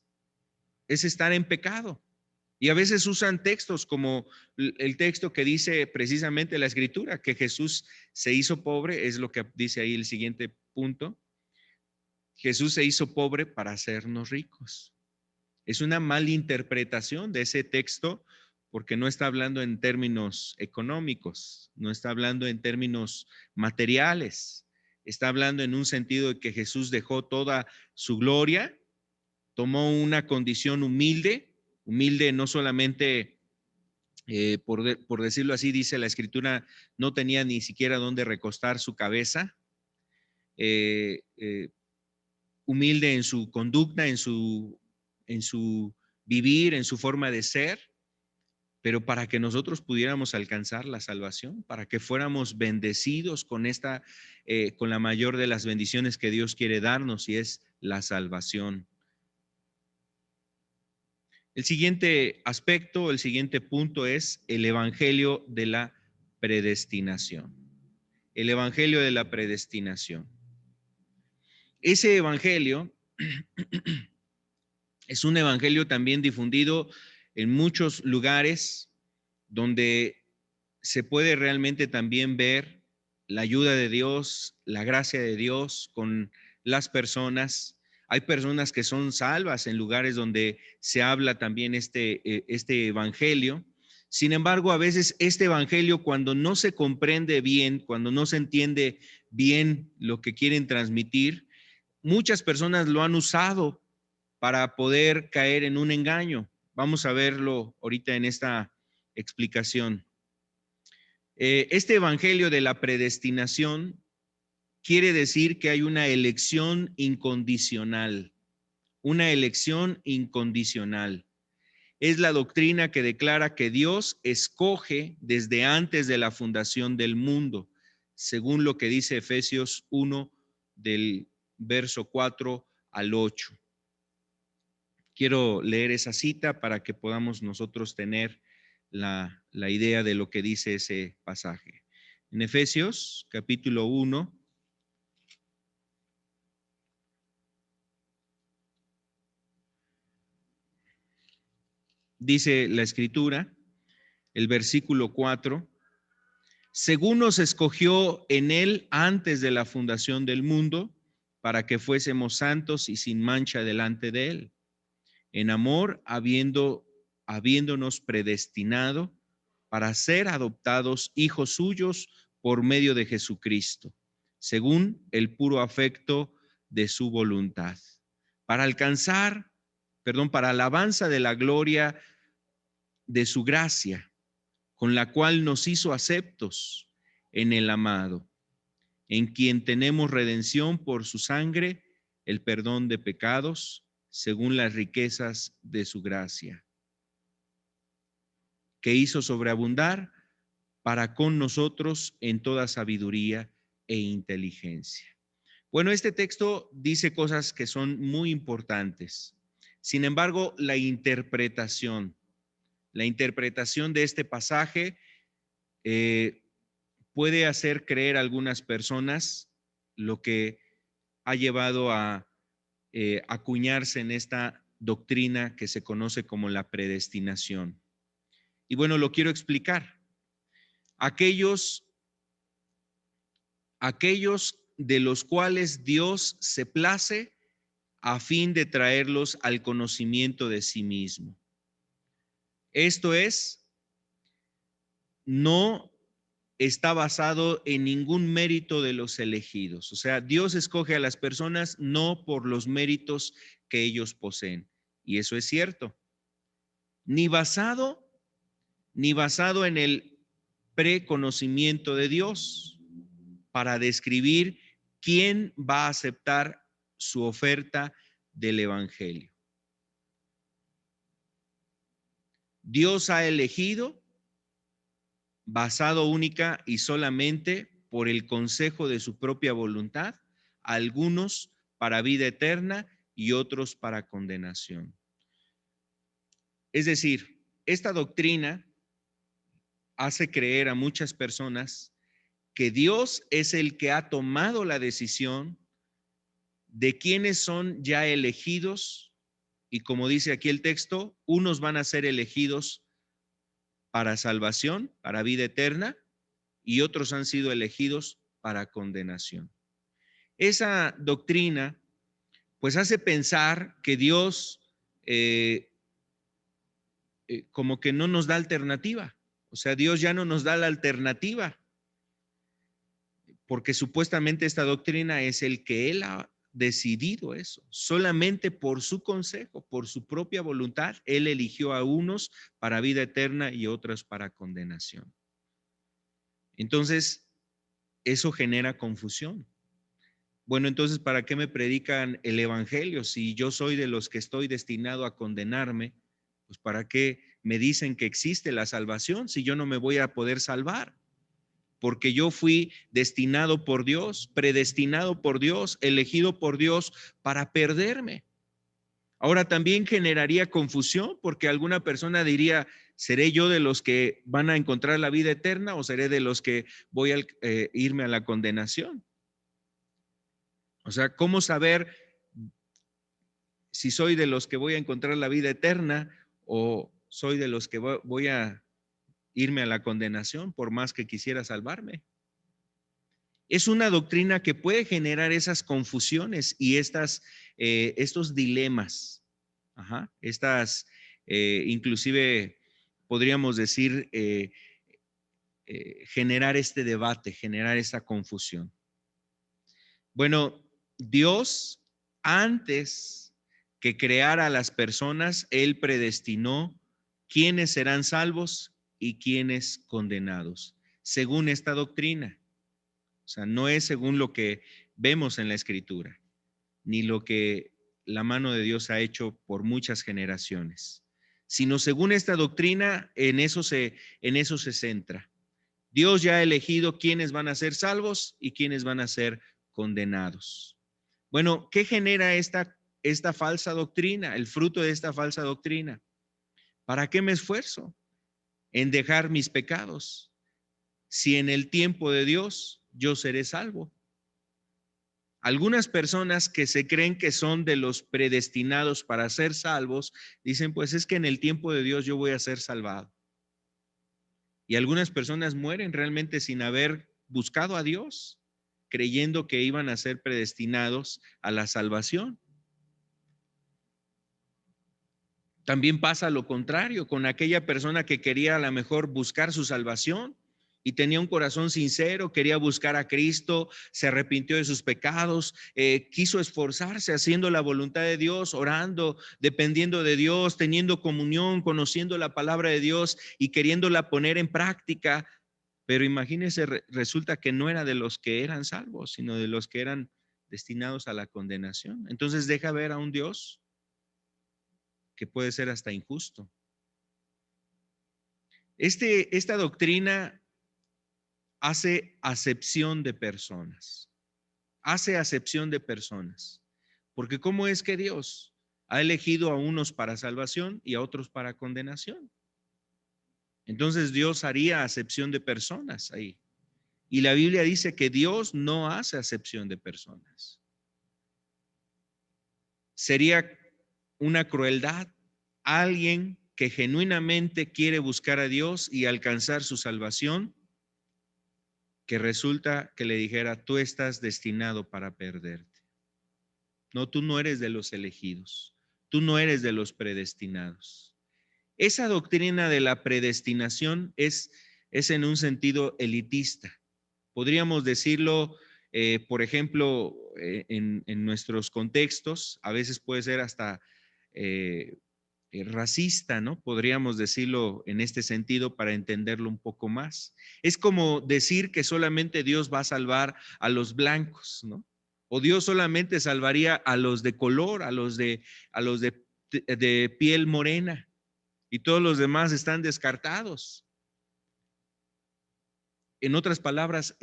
estar en pecado. Y a veces usan textos como el texto que dice precisamente la escritura, que Jesús se hizo pobre, es lo que dice ahí el siguiente punto. Jesús se hizo pobre para hacernos ricos. Es una malinterpretación de ese texto porque no está hablando en términos económicos, no está hablando en términos materiales, está hablando en un sentido de que Jesús dejó toda su gloria, tomó una condición humilde no solamente por decirlo así, dice la Escritura, no tenía ni siquiera dónde recostar su cabeza, eh, eh, humilde en su conducta, en su vivir, en su forma de ser, pero para que nosotros pudiéramos alcanzar la salvación, para que fuéramos bendecidos con con la mayor de las bendiciones que Dios quiere darnos, y es la salvación. El siguiente aspecto, el siguiente punto es el evangelio de la predestinación. El evangelio de la predestinación. Ese evangelio es un evangelio también difundido en muchos lugares donde se puede realmente también ver la ayuda de Dios, la gracia de Dios con las personas. Hay personas que son salvas en lugares donde se habla también este evangelio. Sin embargo, a veces este evangelio, cuando no se comprende bien, cuando no se entiende bien lo que quieren transmitir, muchas personas lo han usado para poder caer en un engaño. Vamos a verlo ahorita en esta explicación. Este evangelio de la predestinación quiere decir que hay una elección incondicional, una elección incondicional. Es la doctrina que declara que Dios escoge desde antes de la fundación del mundo, según lo que dice Efesios 1 del verso 4 al 8. Quiero leer esa cita para que podamos nosotros tener la idea de lo que dice ese pasaje. En Efesios capítulo 1, dice la Escritura, el versículo 4, según nos escogió en él antes de la fundación del mundo, para que fuésemos santos y sin mancha delante de él, en amor, habiéndonos predestinado para ser adoptados hijos suyos por medio de Jesucristo, según el puro afecto de su voluntad, para para alabanza de la gloria de su gracia, con la cual nos hizo aceptos en el amado, en quien tenemos redención por su sangre, el perdón de pecados, según las riquezas de su gracia, que hizo sobreabundar para con nosotros en toda sabiduría e inteligencia. Bueno, este texto dice cosas que son muy importantes. Sin embargo, la interpretación de este pasaje puede hacer creer a algunas personas, lo que ha llevado a acuñarse en esta doctrina que se conoce como la predestinación. Y bueno, lo quiero explicar. Aquellos de los cuales Dios se place a fin de traerlos al conocimiento de sí mismo. Esto es, no está basado en ningún mérito de los elegidos. O sea, Dios escoge a las personas no por los méritos que ellos poseen. Y eso es cierto. Ni basado en el preconocimiento de Dios para describir quién va a aceptar su oferta del evangelio. Dios ha elegido basado única y solamente por el consejo de su propia voluntad, algunos para vida eterna y otros para condenación. Es decir, esta doctrina hace creer a muchas personas que Dios es el que ha tomado la decisión de quiénes son ya elegidos, y como dice aquí el texto, unos van a ser elegidos para salvación, para vida eterna, y otros han sido elegidos para condenación. Esa doctrina pues hace pensar que Dios como que no nos da alternativa. O sea, Dios ya no nos da la alternativa, porque supuestamente esta doctrina es el que Él decidido eso. Solamente por su consejo, por su propia voluntad, Él eligió a unos para vida eterna y otros para condenación. Entonces, eso genera confusión. Bueno, entonces, ¿para qué me predican el evangelio? Si yo soy de los que estoy destinado a condenarme, pues ¿para qué me dicen que existe la salvación si yo no me voy a poder salvar? Porque yo fui destinado por Dios, predestinado por Dios, elegido por Dios para perderme. Ahora también generaría confusión porque alguna persona diría, ¿seré yo de los que van a encontrar la vida eterna o seré de los que voy a irme a la condenación? O sea, ¿cómo saber si soy de los que voy a encontrar la vida eterna o soy de los que voy a irme a la condenación por más que quisiera salvarme? Es una doctrina que puede generar esas confusiones y estos dilemas. Ajá, inclusive podríamos decir, generar este debate, generar esta confusión. Bueno, Dios, antes que creara a las personas, Él predestinó quiénes serán salvos y quiénes condenados, según esta doctrina. O sea, no es según lo que vemos en la Escritura, ni lo que la mano de Dios ha hecho por muchas generaciones, sino según esta doctrina, en eso se centra. Dios ya ha elegido quiénes van a ser salvos y quiénes van a ser condenados. Bueno, ¿qué genera esta falsa doctrina? El fruto de esta falsa doctrina. ¿Para qué me esfuerzo en dejar mis pecados? Si en el tiempo de Dios yo seré salvo. Algunas personas que se creen que son de los predestinados para ser salvos, dicen, pues es que en el tiempo de Dios yo voy a ser salvado. Y algunas personas mueren realmente sin haber buscado a Dios, creyendo que iban a ser predestinados a la salvación. También pasa lo contrario con aquella persona que quería a lo mejor buscar su salvación y tenía un corazón sincero, quería buscar a Cristo, se arrepintió de sus pecados, quiso esforzarse haciendo la voluntad de Dios, orando, dependiendo de Dios, teniendo comunión, conociendo la palabra de Dios y queriéndola poner en práctica. Pero imagínense, resulta que no era de los que eran salvos, sino de los que eran destinados a la condenación. Entonces deja ver a un Dios que puede ser hasta injusto. Esta doctrina hace acepción de personas, porque ¿cómo es que Dios ha elegido a unos para salvación y a otros para condenación? Entonces Dios haría acepción de personas ahí. Y la Biblia dice que Dios no hace acepción de personas. Sería una crueldad alguien que genuinamente quiere buscar a Dios y alcanzar su salvación, que resulta que le dijera, tú estás destinado para perderte. No, tú no eres de los elegidos, tú no eres de los predestinados. Esa doctrina de la predestinación es en un sentido elitista. Podríamos decirlo, por ejemplo, en nuestros contextos, a veces puede ser hasta racista, ¿no? Podríamos decirlo en este sentido para entenderlo un poco más. Es como decir que solamente Dios va a salvar a los blancos, ¿no? O Dios solamente salvaría a los de color, a los de piel morena, y todos los demás están descartados. En otras palabras,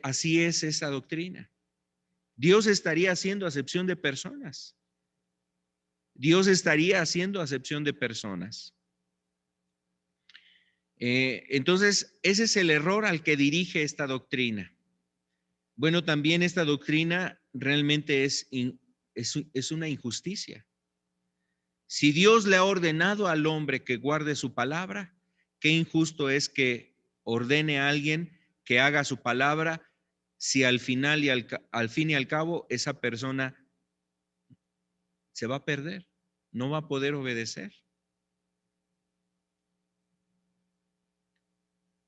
así es esa doctrina. Dios estaría haciendo acepción de personas. Dios estaría haciendo acepción de personas. Entonces, ese es el error al que dirige esta doctrina. Bueno, también esta doctrina realmente es una injusticia. Si Dios le ha ordenado al hombre que guarde su palabra, qué injusto es que ordene a alguien que haga su palabra si al final y al fin y al cabo esa persona se va a perder, no va a poder obedecer.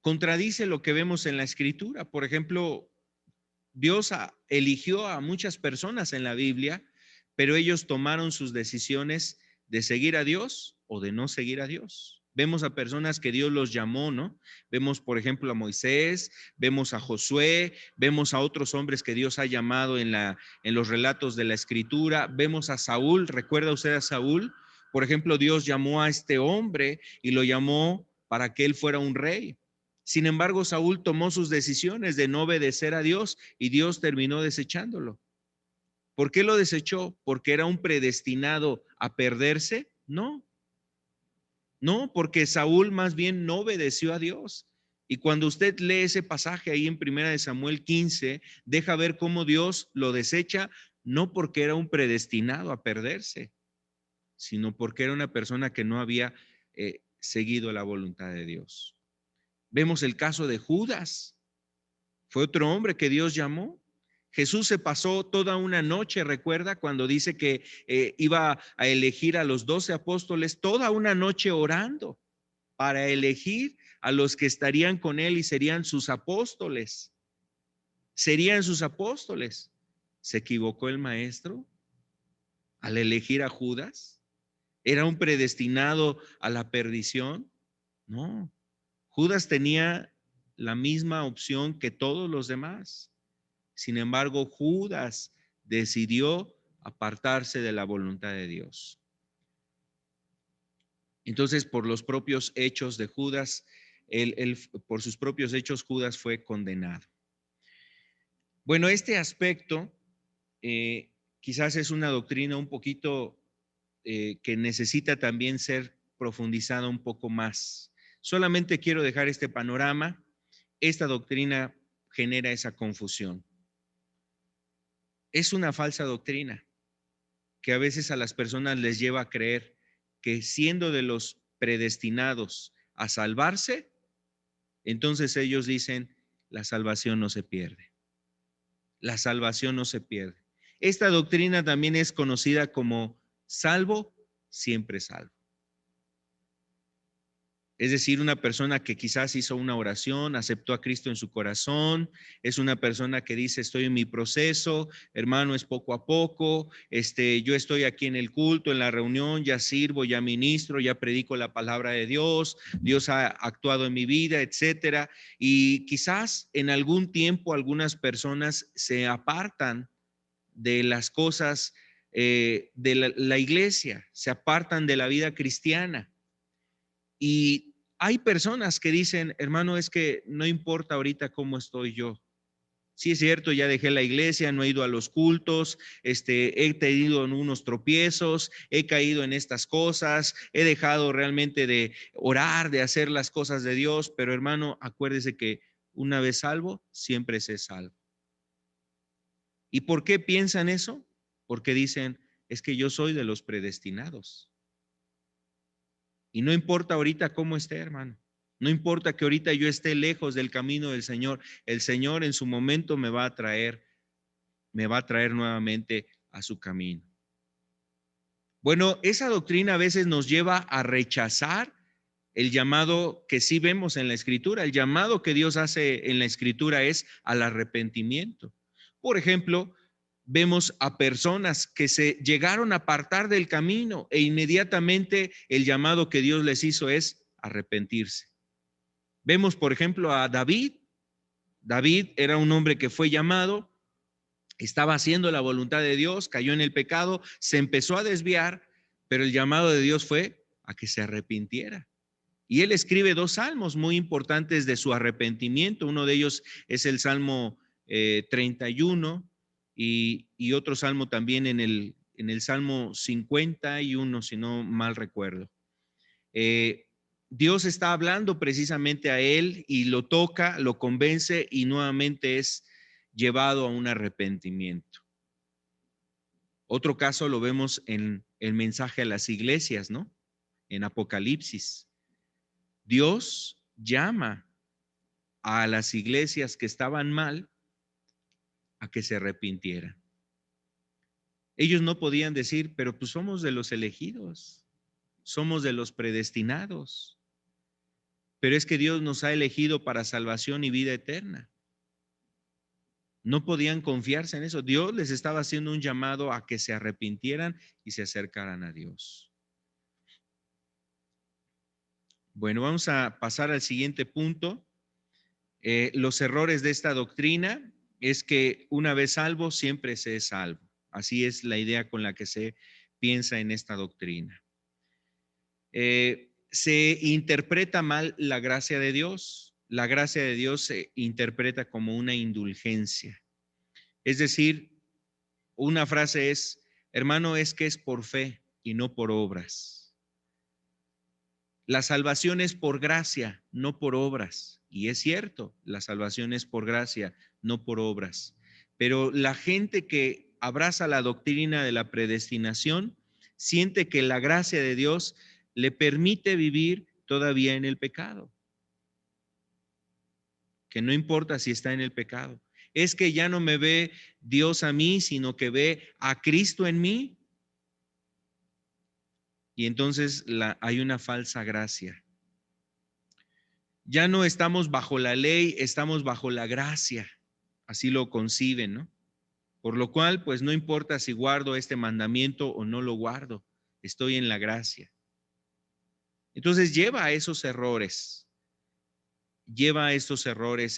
Contradice lo que vemos en la Escritura. Por ejemplo, Dios eligió a muchas personas en la Biblia, pero ellos tomaron sus decisiones de seguir a Dios o de no seguir a Dios. Vemos a personas que Dios los llamó, ¿no? Vemos, por ejemplo, a Moisés, vemos a Josué, vemos a otros hombres que Dios ha llamado en los relatos de la Escritura, vemos a Saúl, ¿recuerda usted a Saúl? Por ejemplo, Dios llamó a este hombre y lo llamó para que él fuera un rey. Sin embargo, Saúl tomó sus decisiones de no obedecer a Dios y Dios terminó desechándolo. ¿Por qué lo desechó? ¿Porque era un predestinado a perderse? No, no, porque Saúl más bien no obedeció a Dios. Y cuando usted lee ese pasaje ahí en 1 Samuel 15, deja ver cómo Dios lo desecha, no porque era un predestinado a perderse, sino porque era una persona que no había seguido la voluntad de Dios. Vemos el caso de Judas. Fue otro hombre que Dios llamó. Jesús se pasó toda una noche, recuerda, cuando dice que iba a elegir a los 12 apóstoles, toda una noche orando para elegir a los que estarían con él y serían sus apóstoles. Serían sus apóstoles. ¿Se equivocó el maestro al elegir a Judas? ¿Era un predestinado a la perdición? No. Judas tenía la misma opción que todos los demás. Sin embargo, Judas decidió apartarse de la voluntad de Dios. Entonces, por los propios hechos de Judas, por sus propios hechos, Judas fue condenado. Bueno, este aspecto quizás es una doctrina un poquito que necesita también ser profundizada un poco más. Solamente quiero dejar este panorama. Esta doctrina genera esa confusión. Es una falsa doctrina que a veces a las personas les lleva a creer que siendo de los predestinados a salvarse, entonces ellos dicen, la salvación no se pierde. La salvación no se pierde. Esta doctrina también es conocida como salvo, siempre salvo. Es decir, una persona que quizás hizo una oración, aceptó a Cristo en su corazón, es una persona que dice, estoy en mi proceso, hermano, es poco a poco, yo estoy aquí en el culto, en la reunión, ya sirvo, ya ministro, ya predico la palabra de Dios, Dios ha actuado en mi vida, etcétera. Y quizás en algún tiempo algunas personas se apartan de las cosas de la iglesia, se apartan de la vida cristiana. Y hay personas que dicen, hermano, es que no importa ahorita cómo estoy yo. Sí, es cierto, ya dejé la iglesia, no he ido a los cultos, he tenido unos tropiezos, he caído en estas cosas, he dejado realmente de orar, de hacer las cosas de Dios, pero hermano, acuérdese que una vez salvo, siempre se salvo. ¿Y por qué piensan eso? Porque dicen, es que yo soy de los predestinados. Y no importa ahorita cómo esté, hermano. No importa que ahorita yo esté lejos del camino del Señor. El Señor en su momento me va a traer nuevamente a su camino. Bueno, esa doctrina a veces nos lleva a rechazar el llamado que sí vemos en la Escritura. El llamado que Dios hace en la Escritura es al arrepentimiento. Por ejemplo, vemos a personas que se llegaron a apartar del camino e inmediatamente el llamado que Dios les hizo es arrepentirse. Vemos, por ejemplo, a David. David era un hombre que fue llamado, estaba haciendo la voluntad de Dios, cayó en el pecado, se empezó a desviar, pero el llamado de Dios fue a que se arrepintiera. Y él escribe 2 salmos muy importantes de su arrepentimiento. Uno de ellos es el Salmo 31 y otro salmo también en el Salmo 51, si no mal recuerdo. Dios está hablando precisamente a él y lo toca, lo convence y nuevamente es llevado a un arrepentimiento. Otro caso lo vemos en el mensaje a las iglesias, ¿no? En Apocalipsis. Dios llama a las iglesias que estaban mal a que se arrepintieran. Ellos no podían decir, pero pues somos de los elegidos, somos de los predestinados. Pero es que Dios nos ha elegido para salvación y vida eterna. No podían confiarse en eso. Dios les estaba haciendo un llamado a que se arrepintieran y se acercaran a Dios. Bueno, vamos a pasar al siguiente punto. Los errores de esta doctrina es que una vez salvo, siempre se es salvo. Así es la idea con la que se piensa en esta doctrina. Se interpreta mal la gracia de Dios. La gracia de Dios se interpreta como una indulgencia. Es decir, una frase es, hermano, es que es por fe y no por obras. La salvación es por gracia, no por obras. Y es cierto, la salvación es por gracia, no por obras. Pero la gente que abraza la doctrina de la predestinación siente que la gracia de Dios le permite vivir todavía en el pecado. Que no importa si está en el pecado. Es que ya no me ve Dios a mí, sino que ve a Cristo en mí. Y entonces hay una falsa gracia. Ya no estamos bajo la ley, estamos bajo la gracia. Así lo conciben, ¿no? Por lo cual, pues no importa si guardo este mandamiento o no lo guardo, estoy en la gracia. Entonces lleva a esos errores,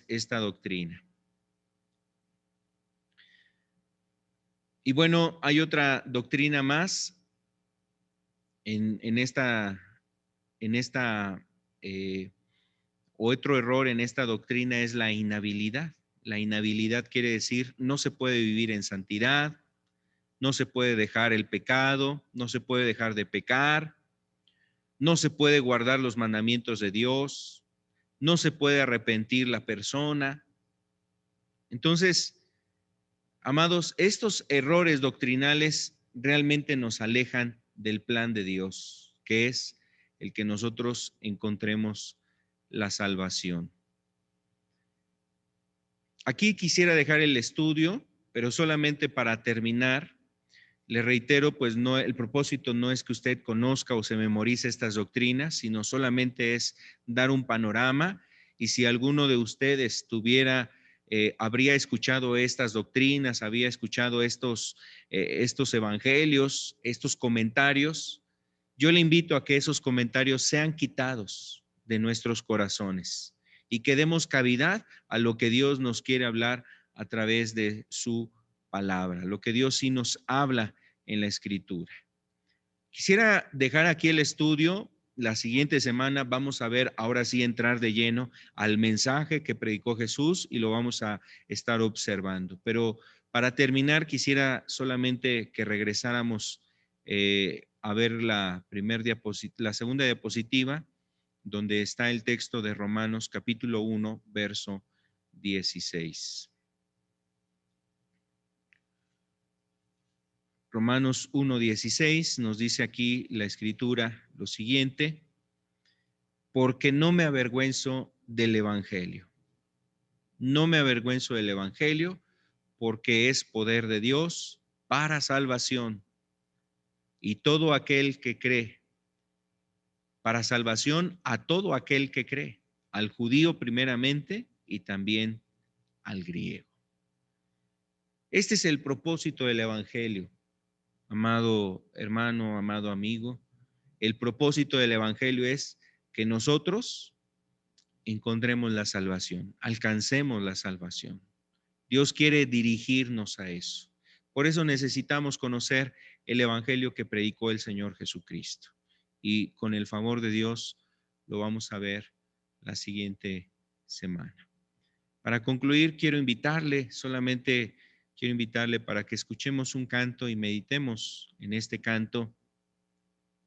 esta doctrina. Y bueno, hay otra doctrina más en esta otro error en esta doctrina es la inhabilidad. La inhabilidad quiere decir no se puede vivir en santidad, no se puede dejar el pecado, no se puede dejar de pecar, no se puede guardar los mandamientos de Dios, no se puede arrepentir la persona. Entonces, amados, estos errores doctrinales realmente nos alejan del plan de Dios, que es el que nosotros encontremos la salvación. Aquí quisiera dejar el estudio, pero solamente para terminar, le reitero, pues no, el propósito no es que usted conozca o se memorice estas doctrinas, sino solamente es dar un panorama y si alguno de ustedes habría escuchado estas doctrinas, había escuchado estos evangelios, estos comentarios, yo le invito a que esos comentarios sean quitados de nuestros corazones y que demos cavidad a lo que Dios nos quiere hablar a través de su palabra, lo que Dios sí nos habla en la escritura. Quisiera dejar aquí el estudio. La siguiente semana vamos a ver, ahora sí, entrar de lleno al mensaje que predicó Jesús y lo vamos a estar observando. Pero para terminar, quisiera solamente que regresáramos a ver la segunda diapositiva, donde está el texto de Romanos capítulo 1, verso 16. Romanos 1:16 nos dice aquí la escritura lo siguiente, porque no me avergüenzo del evangelio. No me avergüenzo del evangelio porque es poder de Dios para salvación y todo aquel que cree, para salvación a todo aquel que cree, al judío primeramente y también al griego. Este es el propósito del evangelio, amado hermano, amado amigo. El propósito del evangelio es que nosotros encontremos la salvación, alcancemos la salvación. Dios quiere dirigirnos a eso. Por eso necesitamos conocer el evangelio que predicó el Señor Jesucristo. Y con el favor de Dios lo vamos a ver la siguiente semana. Para concluir, solamente quiero invitarle para que escuchemos un canto y meditemos en este canto,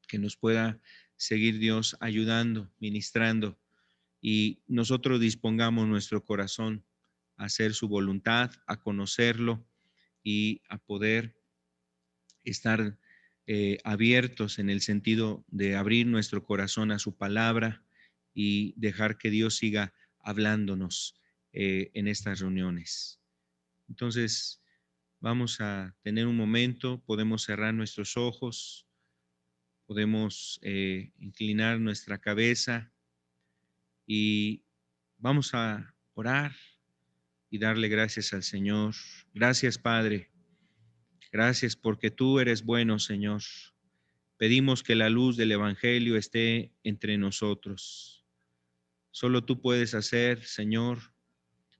que nos pueda seguir Dios ayudando, ministrando, y nosotros dispongamos nuestro corazón a hacer su voluntad, a conocerlo y a poder estar abiertos en el sentido de abrir nuestro corazón a su palabra y dejar que Dios siga hablándonos en estas reuniones. Entonces, vamos a tener un momento, podemos cerrar nuestros ojos, podemos inclinar nuestra cabeza y vamos a orar y darle gracias al Señor. Gracias, Padre. Gracias porque tú eres bueno, Señor. Pedimos que la luz del Evangelio esté entre nosotros. Solo tú puedes hacer, Señor,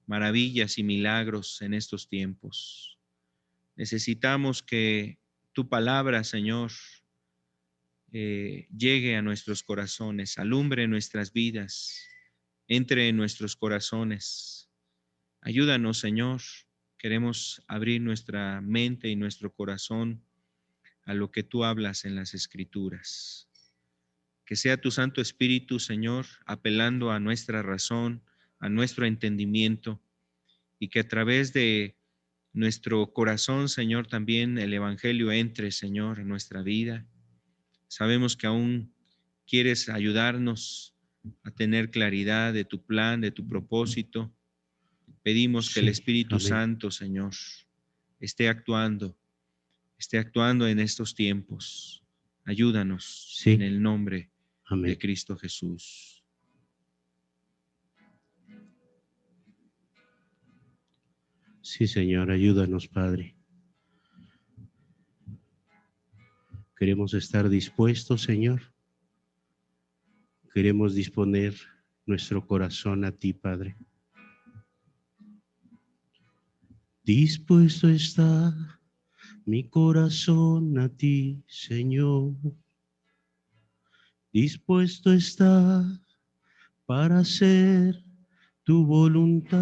maravillas y milagros en estos tiempos. Necesitamos que tu palabra, Señor, llegue a nuestros corazones, alumbre nuestras vidas, entre en nuestros corazones. Ayúdanos, Señor. Queremos abrir nuestra mente y nuestro corazón a lo que tú hablas en las Escrituras. Que sea tu Santo Espíritu, Señor, apelando a nuestra razón, a nuestro entendimiento, y que a través de nuestro corazón, Señor, también el Evangelio entre, Señor, en nuestra vida. Sabemos que aún quieres ayudarnos a tener claridad de tu plan, de tu propósito. Pedimos que el Espíritu Santo, Señor, esté actuando en estos tiempos. Ayúdanos en el nombre de Cristo Jesús. Sí, Señor, ayúdanos, Padre. Queremos estar dispuestos, Señor. Queremos disponer nuestro corazón a ti, Padre. Dispuesto está mi corazón a ti, Señor. Dispuesto está para hacer tu voluntad.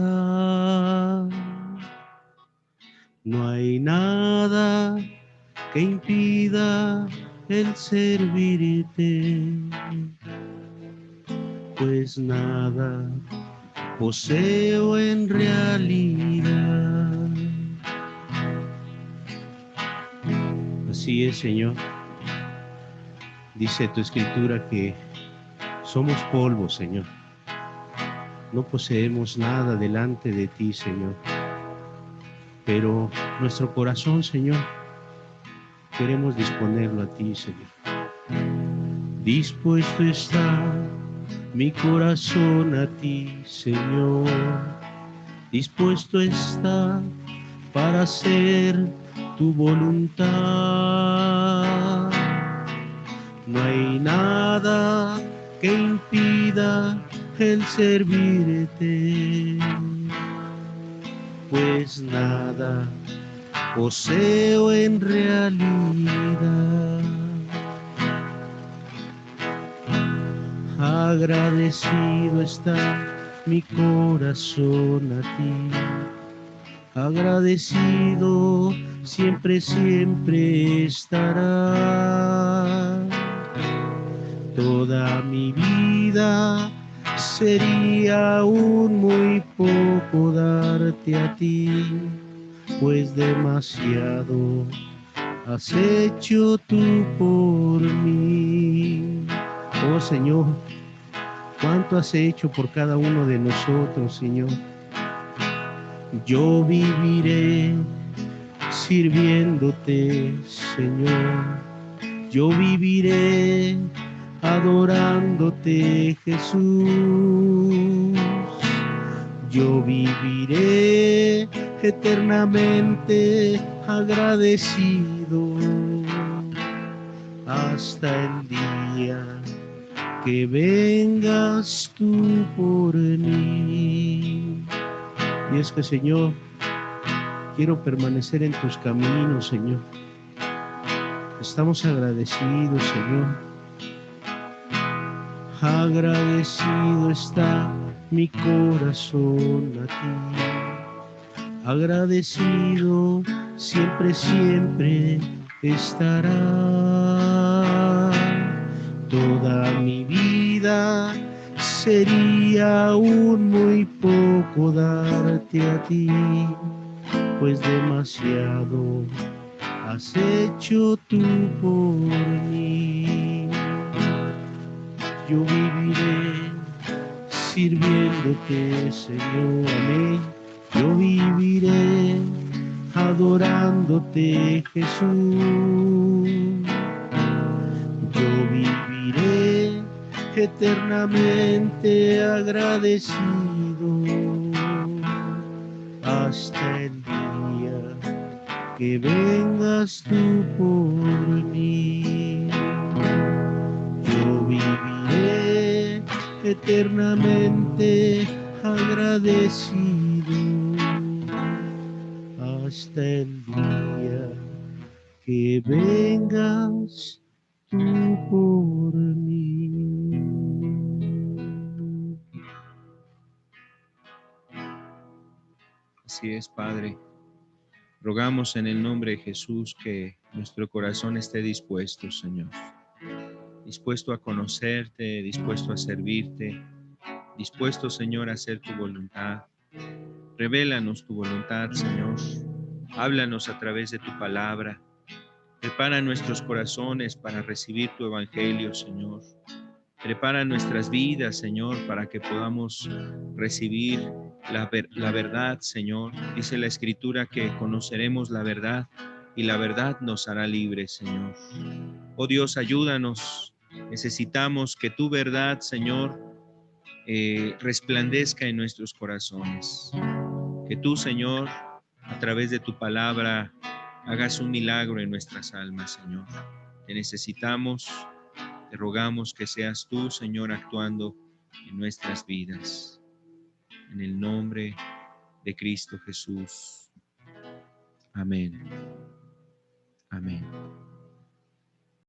No hay nada que impida el servirte, pues nada poseo en realidad. Así es, Señor. Dice tu Escritura que somos polvo, Señor. No poseemos nada delante de ti, Señor. Pero nuestro corazón, Señor, queremos disponerlo a ti, Señor. Dispuesto está mi corazón a ti, Señor. Dispuesto está para hacer tu voluntad. No hay nada que impida el servirte, pues nada poseo en realidad. Agradecido está mi corazón a ti, agradecido siempre, siempre estará. Toda mi vida sería aún muy poco darte a ti, pues demasiado has hecho tú por mí. Oh Señor, cuánto has hecho por cada uno de nosotros, Señor. Yo viviré sirviéndote, Señor. Yo viviré adorándote, Jesús. Yo viviré eternamente agradecido hasta el día que vengas tú por mí. Y es que, Señor, quiero permanecer en tus caminos, Señor. Estamos agradecidos, Señor. Agradecido está mi corazón a ti. Agradecido siempre, siempre estará. Toda mi vida sería aún muy poco darte a ti, pues demasiado has hecho tú por mí. Yo viviré sirviéndote, Señor, amén. Yo viviré adorándote, Jesús. Yo viviré eternamente agradecido hasta el día que vengas tú por mí. Yo viviré eternamente agradecido hasta el día que vengas tú por mí. Así es, Padre. Rogamos en el nombre de Jesús que nuestro corazón esté dispuesto, Señor. Dispuesto a conocerte, dispuesto a servirte, dispuesto, Señor, a hacer tu voluntad. Revélanos tu voluntad, Señor. Háblanos a través de tu palabra. Prepara nuestros corazones para recibir tu evangelio, Señor. Prepara nuestras vidas, Señor, para que podamos recibir la verdad, Señor. Dice la Escritura que conoceremos la verdad y la verdad nos hará libres, Señor. Oh Dios, ayúdanos. Necesitamos que tu verdad, Señor, resplandezca en nuestros corazones. Que tú, Señor, a través de tu palabra, hagas un milagro en nuestras almas, Señor. Te necesitamos. Te rogamos que seas tú, Señor, actuando en nuestras vidas. En el nombre de Cristo Jesús. Amén. Amén.